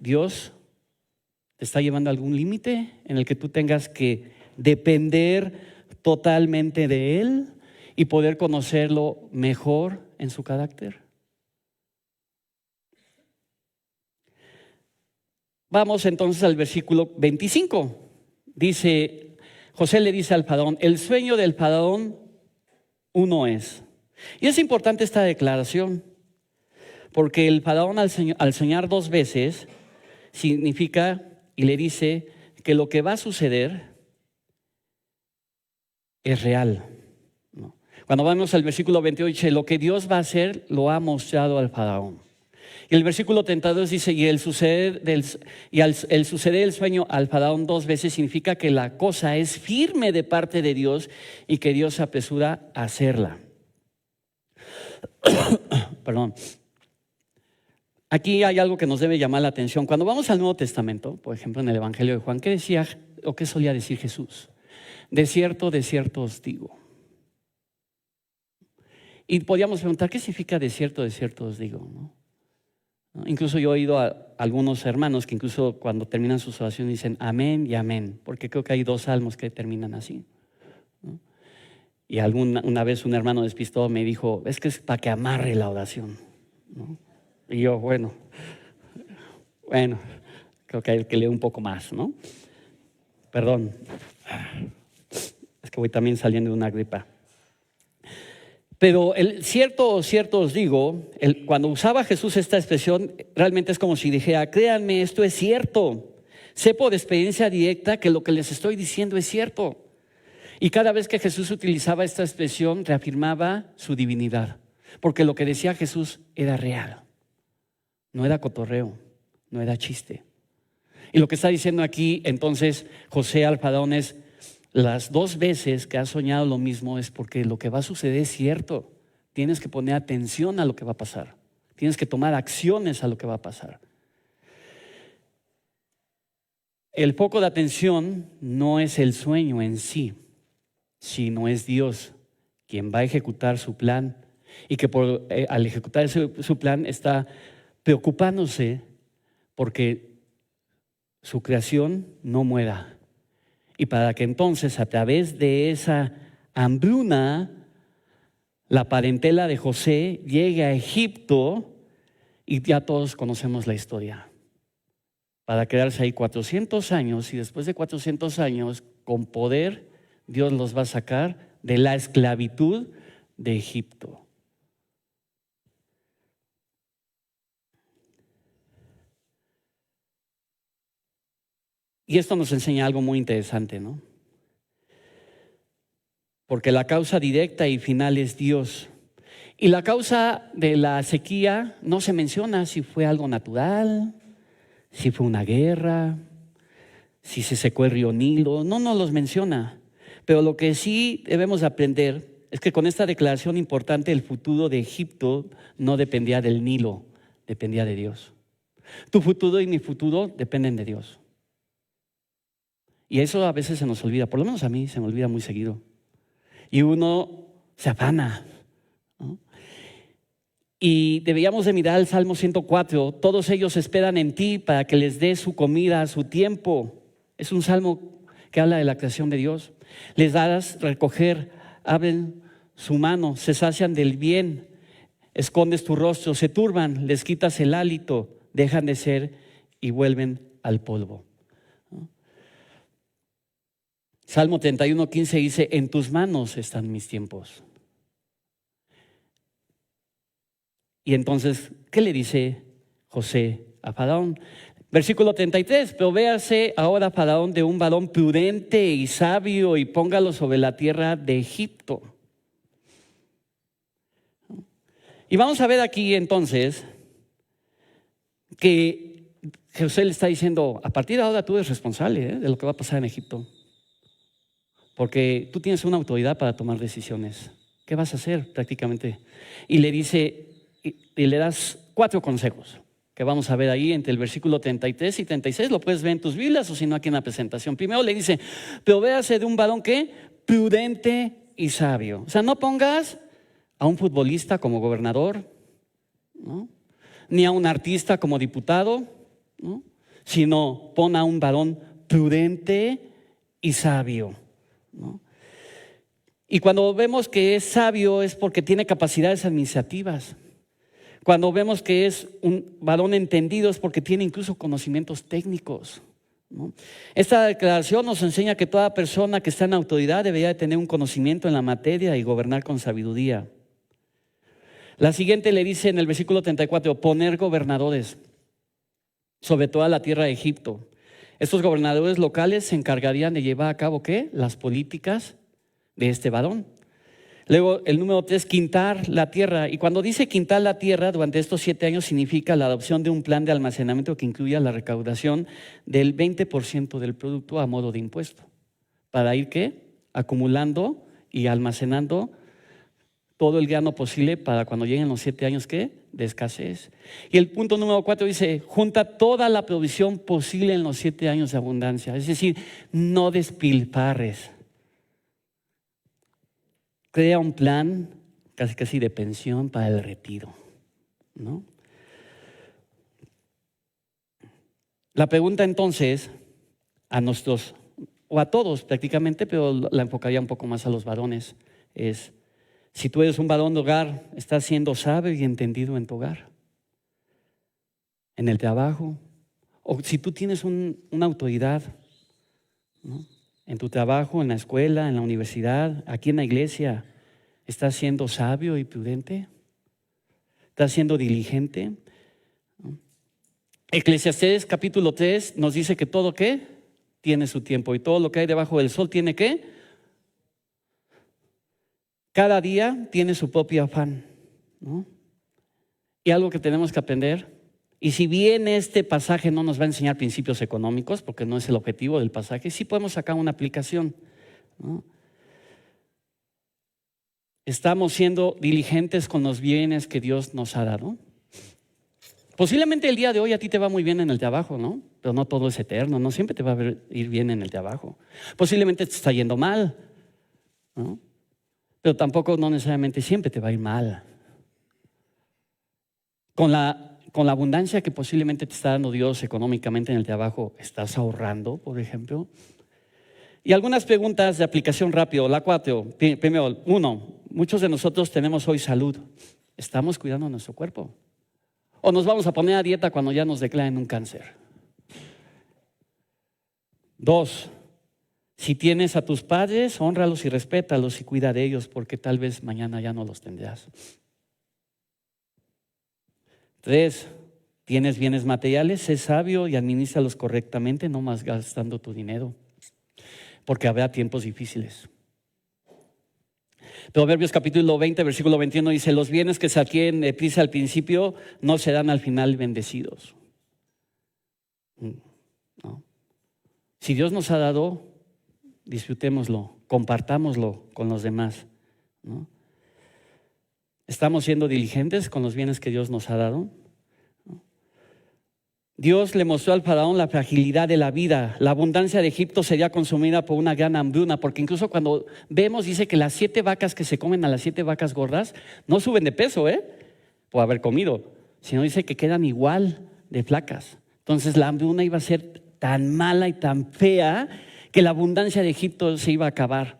¿Dios te está llevando a algún límite en el que tú tengas que depender totalmente de Él y poder conocerlo mejor en su carácter? Vamos entonces al versículo 25. Dice, José le dice al faraón, el sueño del faraón uno es. Y es importante esta declaración, porque el faraón al soñar dos veces significa y le dice que lo que va a suceder es real, ¿no? Cuando vamos al versículo 28 dice, lo que Dios va a hacer lo ha mostrado al faraón. Y el versículo 32 dice, el suceder del sueño al faraón dos veces significa que la cosa es firme de parte de Dios y que Dios se apresura a hacerla. Perdón. Aquí hay algo que nos debe llamar la atención. Cuando vamos al Nuevo Testamento, por ejemplo en el Evangelio de Juan, ¿qué decía o qué solía decir Jesús? De cierto os digo. Y podíamos preguntar, ¿qué significa de cierto os digo? ¿No? Incluso yo he oído a algunos hermanos que incluso cuando terminan sus oraciones dicen amén y amén, porque creo que hay dos salmos que terminan así, ¿no? Y una vez un hermano despistado me dijo, es que es para que amarre la oración, ¿no? Y yo, bueno, creo que hay que leer un poco más, ¿no? Perdón, es que voy también saliendo de una gripa. Pero el cierto os digo, cuando usaba Jesús esta expresión, realmente es como si dijera, créanme, esto es cierto. Sé por experiencia directa que lo que les estoy diciendo es cierto. Y cada vez que Jesús utilizaba esta expresión, reafirmaba su divinidad. Porque lo que decía Jesús era real. No era cotorreo, no era chiste. Y lo que está diciendo aquí, entonces, José al faraón es, las dos veces que has soñado lo mismo es porque lo que va a suceder es cierto. Tienes que poner atención a lo que va a pasar. Tienes que tomar acciones a lo que va a pasar. El foco de atención no es el sueño en sí, sino es Dios quien va a ejecutar su plan y que al ejecutar su plan está preocupándose porque su creación no muera. Y para que entonces a través de esa hambruna la parentela de José llegue a Egipto y ya todos conocemos la historia. Para quedarse ahí 400 años y después de 400 años con poder Dios los va a sacar de la esclavitud de Egipto. Y esto nos enseña algo muy interesante, ¿no? Porque la causa directa y final es Dios. Y la causa de la sequía no se menciona si fue algo natural, si fue una guerra, si se secó el río Nilo, no nos los menciona. Pero lo que sí debemos aprender es que con esta declaración importante el futuro de Egipto no dependía del Nilo, dependía de Dios. Tu futuro y mi futuro dependen de Dios. Y eso a veces se nos olvida, por lo menos a mí se me olvida muy seguido. Y uno se afana, ¿no? Y deberíamos de mirar el Salmo 104, todos ellos esperan en ti para que les des su comida a su tiempo. Es un salmo que habla de la creación de Dios. Les darás recoger, abren su mano, se sacian del bien, escondes tu rostro, se turban, les quitas el hálito, dejan de ser y vuelven al polvo. Salmo 31:15 dice, en tus manos están mis tiempos. Y entonces, ¿qué le dice José a Faraón? Versículo 33, provéase ahora Faraón de un varón prudente y sabio y póngalo sobre la tierra de Egipto. Y vamos a ver aquí entonces que José le está diciendo, a partir de ahora tú eres responsable de lo que va a pasar en Egipto. Porque tú tienes una autoridad para tomar decisiones. ¿Qué vas a hacer prácticamente? Y le dice, y le das 4 consejos que vamos a ver ahí entre el versículo 33 y 36. Lo puedes ver en tus Biblias o si no aquí en la presentación. Primero le dice, provéase de un varón ¿qué? Prudente y sabio. O sea, no pongas a un futbolista como gobernador, ¿no? Ni a un artista como diputado, ¿no? Sino pon a un varón prudente y sabio, ¿no? Y cuando vemos que es sabio es porque tiene capacidades administrativas. Cuando vemos que es un varón entendido es porque tiene incluso conocimientos técnicos, ¿no? Esta declaración nos enseña que toda persona que está en autoridad debería de tener un conocimiento en la materia y gobernar con sabiduría. La siguiente le dice en el versículo 34, poner gobernadores sobre toda la tierra de Egipto. Estos gobernadores locales se encargarían de llevar a cabo ¿qué? Las políticas de este varón. Luego el número 3, quintar la tierra. Y cuando dice quintar la tierra durante estos 7 años significa la adopción de un plan de almacenamiento que incluya la recaudación del 20% del producto a modo de impuesto. Para ir ¿qué? Acumulando y almacenando todo el grano posible para cuando lleguen los 7 años ¿qué? De escasez. Y el punto número 4 dice, junta toda la provisión posible en los 7 años de abundancia. Es decir, no despilfarres. Crea un plan casi de pensión para el retiro, ¿no? La pregunta entonces a nosotros, o a todos prácticamente, pero la enfocaría un poco más a los varones, es, si tú eres un varón de hogar, ¿estás siendo sabio y entendido en tu hogar? En el trabajo. O si tú tienes una autoridad, ¿no? En tu trabajo, en la escuela, en la universidad, aquí en la iglesia, ¿estás siendo sabio y prudente? ¿Estás siendo diligente? ¿No? Eclesiastés capítulo 3 nos dice que todo ¿qué? Tiene su tiempo y todo lo que hay debajo del sol tiene ¿qué? Cada día tiene su propio afán, ¿no? Y algo que tenemos que aprender. Y si bien este pasaje no nos va a enseñar principios económicos, porque no es el objetivo del pasaje, sí podemos sacar una aplicación, ¿no? Estamos siendo diligentes con los bienes que Dios nos ha dado. Posiblemente el día de hoy a ti te va muy bien en el trabajo, ¿no? Pero no todo es eterno, no siempre te va a ir bien en el trabajo. Posiblemente te está yendo mal, ¿no? Pero tampoco no necesariamente siempre te va a ir mal. Con la abundancia que posiblemente te está dando Dios económicamente en el trabajo, ¿estás ahorrando, por ejemplo? Y algunas preguntas de aplicación rápido. La 4, primero, 1, muchos de nosotros tenemos hoy salud. ¿Estamos cuidando nuestro cuerpo? ¿O nos vamos a poner a dieta cuando ya nos declaren un cáncer? 2, si tienes a tus padres, hónralos y respétalos y cuida de ellos porque tal vez mañana ya no los tendrás. 3, tienes bienes materiales, sé sabio y administralos correctamente, no más gastando tu dinero, porque habrá tiempos difíciles. Proverbios capítulo 20, versículo 21 dice: los bienes que se adquieren deprisa al principio no serán al final bendecidos. ¿No? Si Dios nos ha dado, disfrutémoslo, compartámoslo con los demás, ¿no? ¿Estamos siendo diligentes con los bienes que Dios nos ha dado? Dios le mostró al faraón la fragilidad de la vida. La abundancia de Egipto sería consumida por una gran hambruna, porque incluso cuando vemos, dice que las 7 vacas que se comen a las 7 vacas gordas no suben de peso, por haber comido, sino dice que quedan igual de flacas. Entonces la hambruna iba a ser tan mala y tan fea que la abundancia de Egipto se iba a acabar,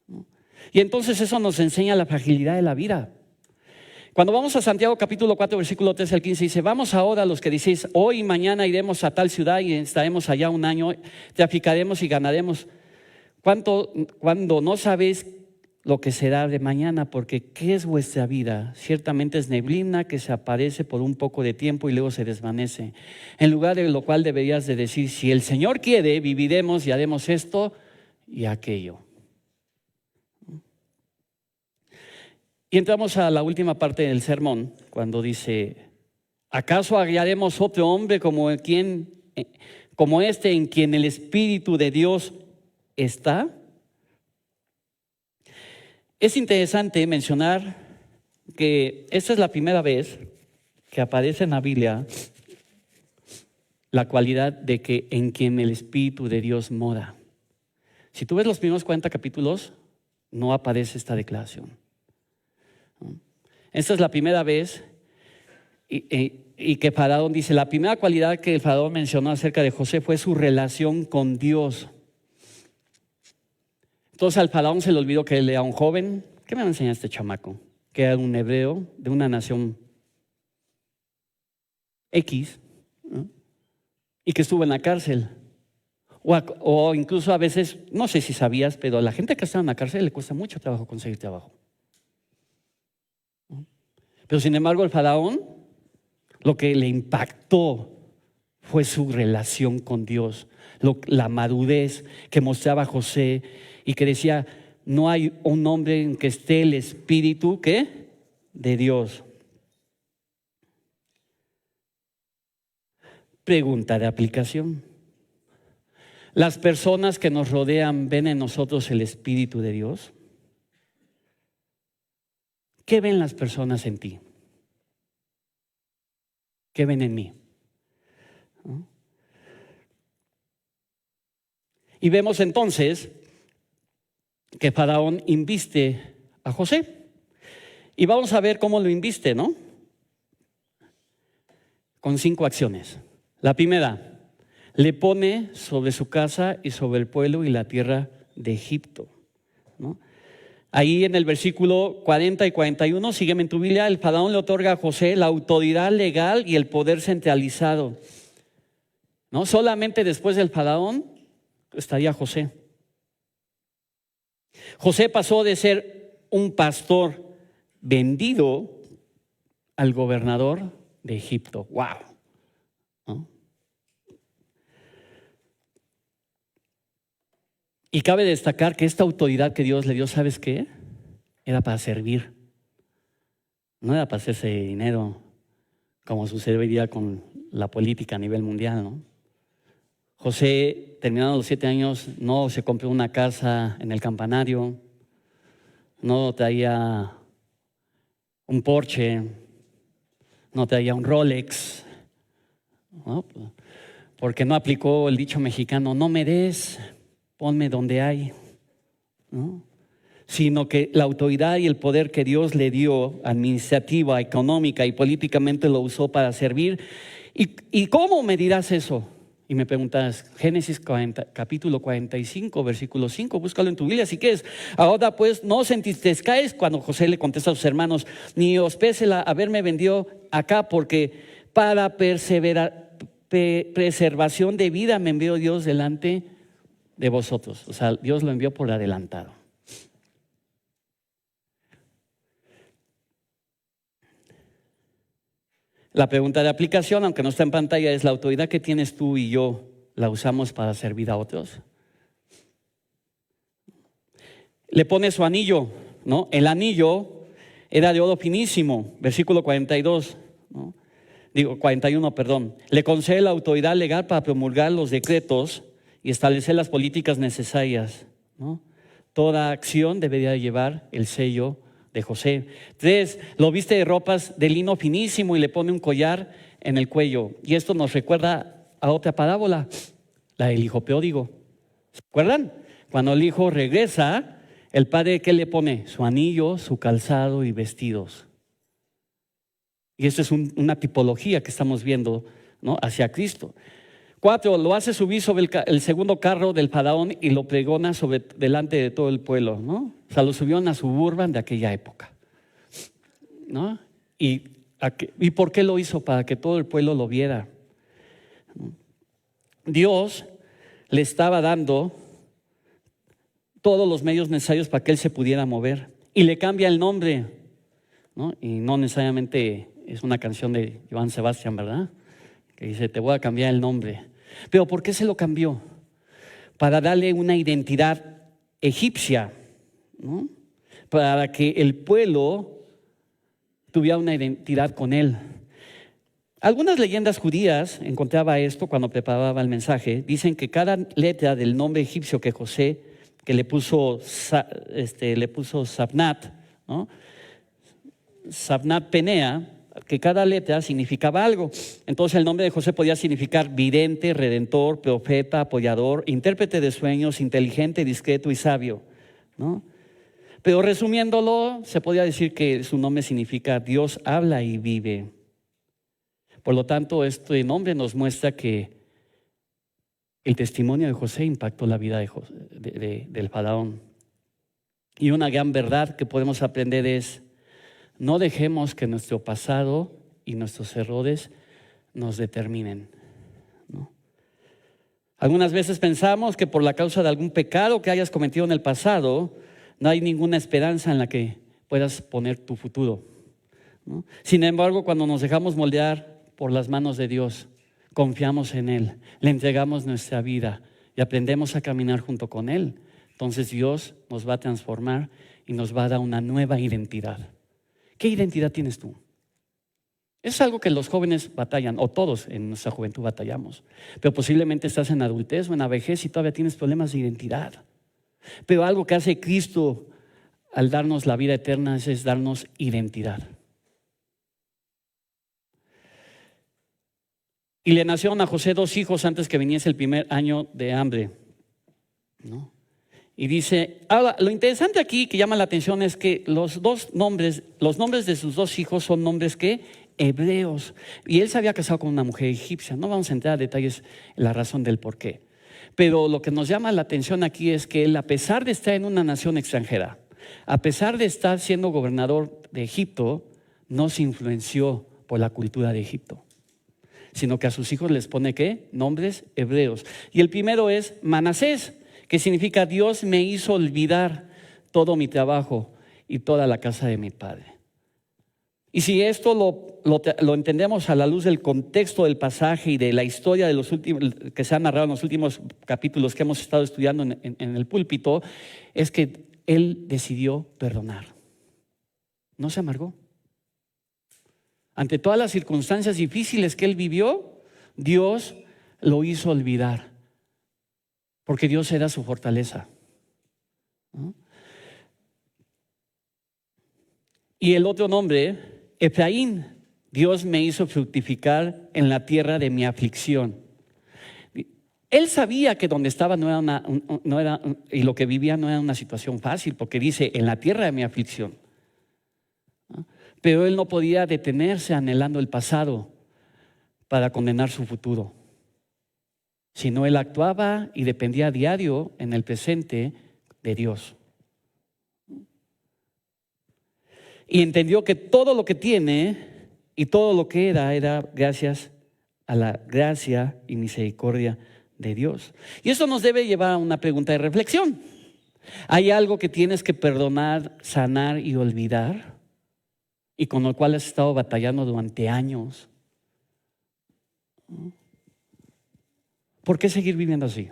¿no? Y entonces eso nos enseña la fragilidad de la vida. Cuando vamos a Santiago capítulo 4, versículo 13 al 15, dice: vamos ahora los que decís, hoy y mañana iremos a tal ciudad y estaremos allá un año, traficaremos y ganaremos. Cuando no sabéis lo que será de mañana, porque ¿qué es vuestra vida? Ciertamente es neblina que se aparece por un poco de tiempo y luego se desvanece. En lugar de lo cual deberías de decir: si el Señor quiere, viviremos y haremos esto y aquello. Y entramos a la última parte del sermón, cuando dice: ¿acaso hallaremos otro hombre como este en quien el Espíritu de Dios está? Es interesante mencionar que esta es la primera vez que aparece en la Biblia la cualidad de que en quien el Espíritu de Dios mora. Si tú ves los primeros 40 capítulos, no aparece esta declaración. Esta es la primera vez y que Faraón dice, la primera cualidad que el Faraón mencionó acerca de José fue su relación con Dios. Entonces al Faraón se le olvidó que él era un joven. ¿Qué me va a enseñar este chamaco? Que era un hebreo de una nación X, ¿no? Y que estuvo en la cárcel. O incluso a veces, no sé si sabías, pero a la gente que está en la cárcel le cuesta mucho trabajo conseguir trabajo. Pero sin embargo el faraón, lo que le impactó fue su relación con Dios, la madurez que mostraba José y que decía: no hay un hombre en que esté el Espíritu ¿qué? De Dios. Pregunta de aplicación: ¿las personas que nos rodean ven en nosotros el Espíritu de Dios? ¿Qué ven las personas en ti? ¿Qué ven en mí? ¿No? Y vemos entonces que Faraón inviste a José. Y vamos a ver cómo lo inviste, ¿no? Con 5 acciones. La primera, le pone sobre su casa y sobre el pueblo y la tierra de Egipto, ¿no? Ahí en el versículo 40 y 41, sígueme en tu Biblia, el faraón le otorga a José la autoridad legal y el poder centralizado, ¿no? Solamente después del faraón estaría José. José pasó de ser un pastor vendido al gobernador de Egipto. ¡Wow! ¿No? Y cabe destacar que esta autoridad que Dios le dio, ¿sabes qué? Era para servir. No era para hacerse dinero, como sucede hoy día con la política a nivel mundial, ¿no? José, terminando los 7 años, no se compró una casa en el campanario, no traía un Porsche, no traía un Rolex, ¿no? Porque no aplicó el dicho mexicano: no me des, ponme donde hay, ¿no? Sino que la autoridad y el poder que Dios le dio, administrativa, económica y políticamente, lo usó para servir. ¿Y cómo me dirás eso? Y me preguntas, Génesis capítulo 45, versículo 5, búscalo en tu Biblia si quieres. Ahora pues, no os entristezcáis, cuando José le contesta a sus hermanos, ni os pese haberme vendido acá, porque para preservación de vida me envió Dios delante de vosotros. O sea, Dios lo envió por adelantado. La pregunta de aplicación, aunque no está en pantalla, es: ¿la autoridad que tienes tú y yo la usamos para servir a otros? Le pone su anillo ¿no? El anillo era de oro finísimo, versículo 42, ¿no? 41, perdón. Le concede la autoridad legal para promulgar los decretos y establecer las políticas necesarias, ¿no? Toda acción debería llevar el sello de José. 3, lo viste de ropas de lino finísimo y le pone un collar en el cuello. Y esto nos recuerda a otra parábola, la del hijo pródigo. ¿Se acuerdan? Cuando el hijo regresa, el padre, ¿qué le pone? Su anillo, su calzado y vestidos. Y esto es una tipología que estamos viendo, ¿no? Hacia Cristo. 4, lo hace subir sobre el segundo carro del faraón y lo pregona delante de todo el pueblo, ¿no? O sea, lo subió en la suburban de aquella época, ¿no? ¿Y por qué lo hizo? Para que todo el pueblo lo viera. Dios le estaba dando todos los medios necesarios para que él se pudiera mover. Y le cambia el nombre, ¿no? Y no necesariamente es una canción de Joan Sebastián, ¿verdad? Que dice, te voy a cambiar el nombre. Pero ¿por qué se lo cambió? Para darle una identidad egipcia, ¿no? Para que el pueblo tuviera una identidad con él. Algunas leyendas judías, encontraba esto cuando preparaba el mensaje, dicen que cada letra del nombre egipcio que José, que le puso Sabnat, ¿no? Sabnat Penea, que cada letra significaba algo. Entonces el nombre de José podía significar vidente, redentor, profeta, apoyador, intérprete de sueños, inteligente, discreto y sabio, ¿no? Pero resumiéndolo, se podía decir que su nombre significa Dios habla y vive. Por lo tanto, este nombre nos muestra que el testimonio de José impactó la vida del faraón. Y una gran verdad que podemos aprender es: no dejemos que nuestro pasado y nuestros errores nos determinen, ¿no? Algunas veces pensamos que por la causa de algún pecado que hayas cometido en el pasado, no hay ninguna esperanza en la que puedas poner tu futuro, ¿no? Sin embargo, cuando nos dejamos moldear por las manos de Dios, confiamos en Él, le entregamos nuestra vida y aprendemos a caminar junto con Él, entonces Dios nos va a transformar y nos va a dar una nueva identidad. ¿Qué identidad tienes tú? Es algo que los jóvenes batallan, o todos en nuestra juventud batallamos. Pero posiblemente estás en adultez o en la vejez y todavía tienes problemas de identidad. Pero algo que hace Cristo al darnos la vida eterna es darnos identidad. Y le nacieron a José 2 hijos antes que viniese el primer año de hambre, ¿no? Y dice, ahora, lo interesante aquí que llama la atención es que los nombres de sus 2 hijos son nombres que hebreos. Y él se había casado con una mujer egipcia. No vamos a entrar a detalles en la razón del por qué. Pero lo que nos llama la atención aquí es que él, a pesar de estar en una nación extranjera, a pesar de estar siendo gobernador de Egipto, no se influenció por la cultura de Egipto, sino que a sus hijos les pone ¿qué? Nombres hebreos. Y el primero es Manasés, que significa Dios me hizo olvidar todo mi trabajo y toda la casa de mi padre. Y si esto lo entendemos a la luz del contexto del pasaje y de la historia de los últimos, que se ha narrado en los últimos capítulos que hemos estado estudiando en el púlpito, es que él decidió perdonar. No se amargó. Ante todas las circunstancias difíciles que él vivió, Dios lo hizo olvidar, porque Dios era su fortaleza, ¿no? Y el otro nombre, Efraín, Dios me hizo fructificar en la tierra de mi aflicción. Él sabía que donde estaba y lo que vivía no era una situación fácil, porque dice, en la tierra de mi aflicción, ¿no? Pero él no podía detenerse anhelando el pasado para condenar su futuro, sino él actuaba y dependía a diario en el presente de Dios. Y entendió que todo lo que tiene y todo lo que era gracias a la gracia y misericordia de Dios. Y eso nos debe llevar a una pregunta de reflexión. ¿Hay algo que tienes que perdonar, sanar y olvidar, y con lo cual has estado batallando durante años? ¿Por qué seguir viviendo así?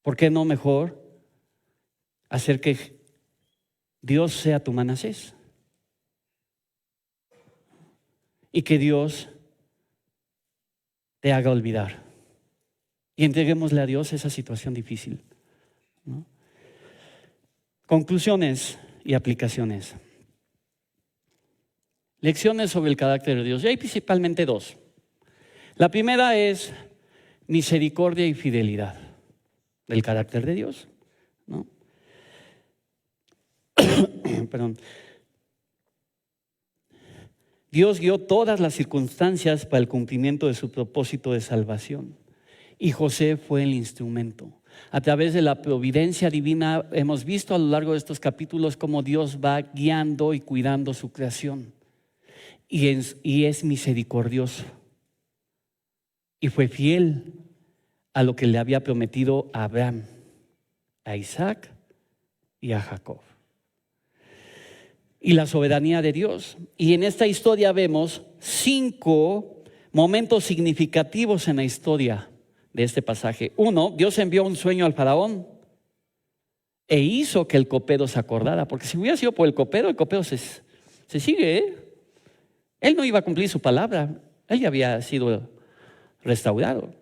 ¿Por qué no mejor hacer que Dios sea tu Manasés y que Dios te haga olvidar. Y entreguémosle a Dios esa situación difícil, ¿no? Conclusiones y aplicaciones. Lecciones sobre el carácter de Dios. Y hay principalmente dos. La primera es misericordia y fidelidad del carácter de Dios, ¿no? Perdón. Dios guió todas las circunstancias para el cumplimiento de su propósito de salvación. Y José fue el instrumento. A través de la providencia divina hemos visto a lo largo de estos capítulos cómo Dios va guiando y cuidando su creación. Y es misericordioso. Y fue fiel a lo que le había prometido a Abraham, a Isaac y a Jacob. Y la soberanía de Dios. Y en esta historia vemos 5 momentos significativos en la historia de este pasaje. 1, Dios envió un sueño al faraón e hizo que el copero se acordara, porque si hubiera sido por el copero se sigue, ¿eh? Él no iba a cumplir su palabra, él ya había sido restaurado.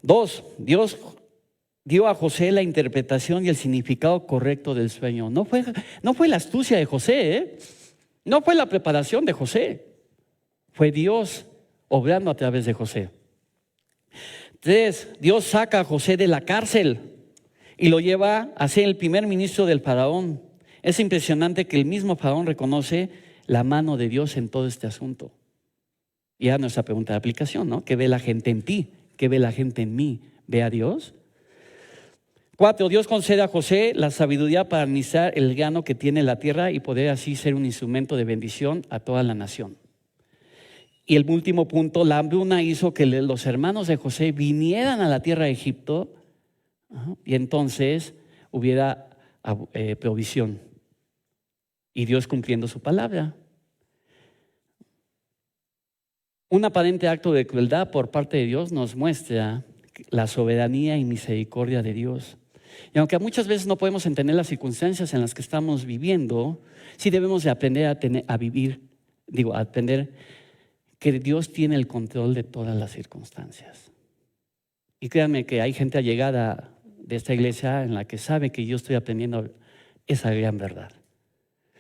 2, Dios dio a José la interpretación y el significado correcto del sueño. No fue la astucia de José, ¿eh? No fue la preparación de José, fue Dios obrando a través de José. 3, Dios saca a José de la cárcel y lo lleva a ser el primer ministro del faraón. Es impresionante que el mismo faraón reconoce la mano de Dios en todo este asunto. Y a nuestra pregunta de aplicación, ¿no? ¿Qué ve la gente en ti? ¿Qué ve la gente en mí? ¿Ve a Dios? 4, Dios concede a José la sabiduría para administrar el grano que tiene la tierra y poder así ser un instrumento de bendición a toda la nación. Y el último punto, la hambruna hizo que los hermanos de José vinieran a la tierra de Egipto, y entonces hubiera provisión. Y Dios cumpliendo su palabra. Un aparente acto de crueldad por parte de Dios nos muestra la soberanía y misericordia de Dios. Y aunque muchas veces no podemos entender las circunstancias en las que estamos viviendo, sí debemos de aprender a aprender que Dios tiene el control de todas las circunstancias. Y créanme que hay gente allegada de esta iglesia en la que sabe que yo estoy aprendiendo esa gran verdad.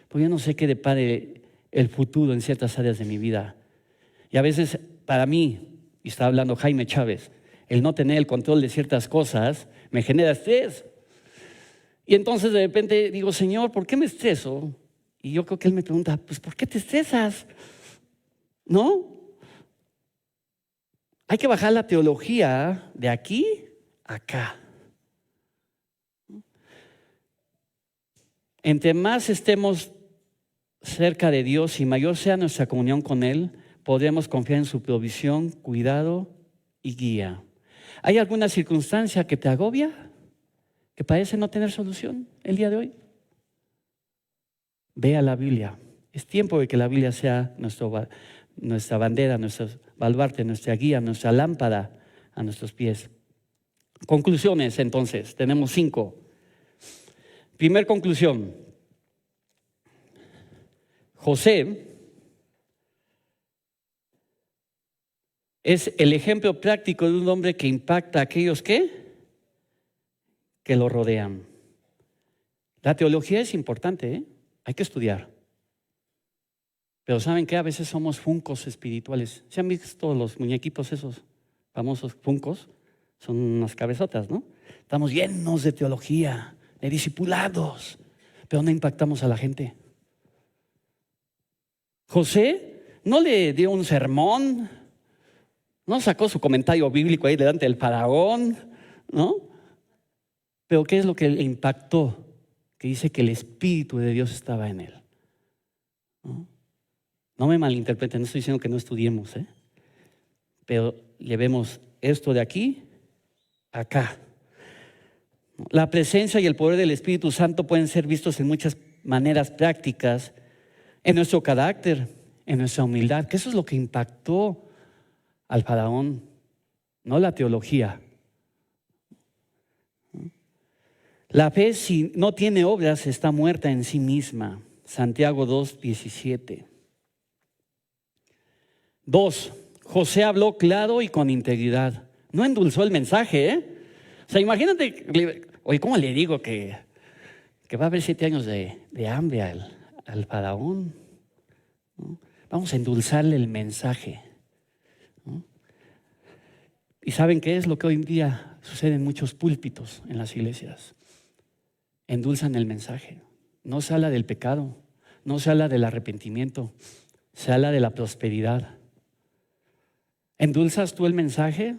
Porque yo no sé qué depare el futuro en ciertas áreas de mi vida. Y a veces para mí, y está hablando Jaime Chávez, el no tener el control de ciertas cosas me genera estrés. Y entonces de repente digo, Señor, ¿por qué me estreso? Y yo creo que Él me pregunta, pues ¿por qué te estresas? ¿No? Hay que bajar la teología de aquí a acá. Entre más estemos cerca de Dios y mayor sea nuestra comunión con Él, podremos confiar en su provisión, cuidado y guía. ¿Hay alguna circunstancia que te agobia, que parece no tener solución el día de hoy? Ve a la Biblia. Es tiempo de que la Biblia sea nuestra bandera, nuestro baluarte, nuestra guía, nuestra lámpara a nuestros pies. Conclusiones, entonces, tenemos 5. Primer conclusión. José es el ejemplo práctico de un hombre que impacta a aquellos que lo rodean. La teología es importante, ¿eh? Hay que estudiar. Pero ¿saben qué? A veces somos funcos espirituales. ¿Se han visto los muñequitos esos famosos funcos? Son unas cabezotas, ¿no? Estamos llenos de teología, de discipulados, pero no impactamos a la gente. José no le dio un sermón, no sacó su comentario bíblico ahí delante del faraón, ¿no? Pero ¿qué es lo que le impactó? Que dice que el Espíritu de Dios estaba en él, ¿no? No me malinterpreten, no estoy diciendo que no estudiemos, pero llevemos esto de aquí a acá. La presencia y el poder del Espíritu Santo pueden ser vistos en muchas maneras prácticas, en nuestro carácter, en nuestra humildad, que eso es lo que impactó al faraón, no la teología. La fe, si no tiene obras, está muerta en sí misma. Santiago 2:17. 2. José habló claro y con integridad. No endulzó el mensaje, ¿eh? O sea, imagínate, oye, ¿cómo le digo que va a haber 7 años de hambre al faraón? ¿No? Vamos a endulzarle el mensaje, ¿no? ¿Y saben qué es lo que hoy en día sucede en muchos púlpitos en las iglesias? Endulzan el mensaje. No se habla del pecado, no se habla del arrepentimiento, se habla de la prosperidad. ¿Endulzas tú el mensaje?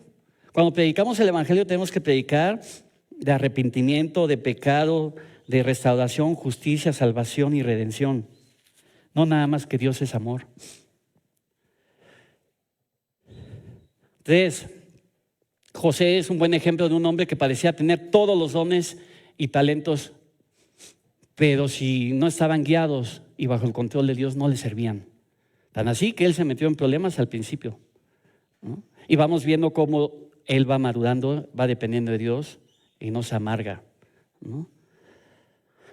Cuando predicamos el evangelio tenemos que predicar de arrepentimiento, de pecado, de restauración, justicia, salvación y redención. No nada más que Dios es amor. 3. José es un buen ejemplo de un hombre que parecía tener todos los dones y talentos, pero si no estaban guiados y bajo el control de Dios no le servían. Tan así que él se metió en problemas al principio, ¿no? Y vamos viendo cómo él va madurando, va dependiendo de Dios y no se amarga, ¿no?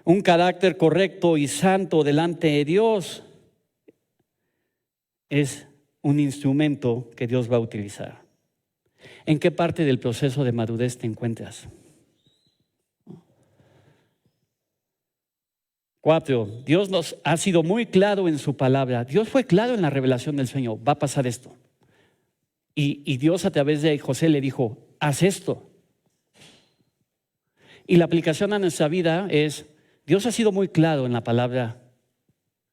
Un carácter correcto y santo delante de Dios es un instrumento que Dios va a utilizar. ¿En qué parte del proceso de madurez te encuentras? 4. Dios nos ha sido muy claro en su palabra. Dios fue claro en la revelación del sueño. Va a pasar esto. Y Dios a través de José le dijo, haz esto. Y la aplicación a nuestra vida es, Dios ha sido muy claro en la palabra,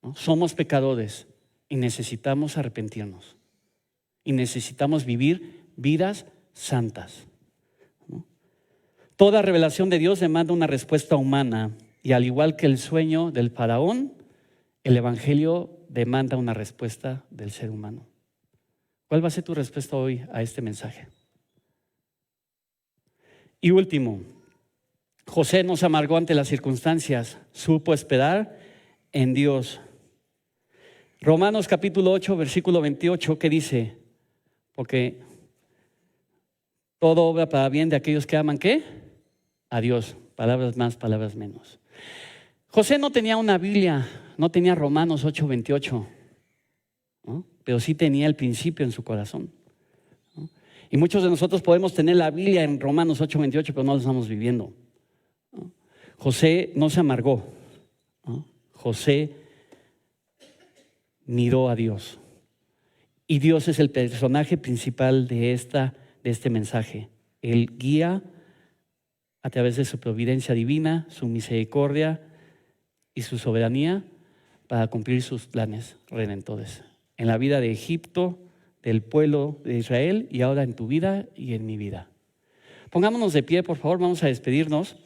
¿no? Somos pecadores y necesitamos arrepentirnos. Y necesitamos vivir vidas santas, ¿no? Toda revelación de Dios demanda una respuesta humana. Y al igual que el sueño del faraón, el evangelio demanda una respuesta del ser humano. ¿Cuál va a ser tu respuesta hoy a este mensaje? Y último, José no se amargó ante las circunstancias, supo esperar en Dios. Romanos capítulo 8, versículo 28, ¿qué dice? Porque todo obra para bien de aquellos que aman, ¿qué? A Dios. Palabras más, palabras menos. José no tenía una Biblia, no tenía Romanos 8, 28, ¿no? Pero sí tenía el principio en su corazón, ¿no? Y muchos de nosotros podemos tener la Biblia en Romanos 8, 28, pero no lo estamos viviendo, ¿no? José no se amargó, ¿no? José miró a Dios. Y Dios es el personaje principal de este mensaje. Él guía a través de su providencia divina, su misericordia y su soberanía para cumplir sus planes redentores en la vida de Egipto, del pueblo de Israel y ahora en tu vida y en mi vida. Pongámonos de pie, por favor, vamos a despedirnos.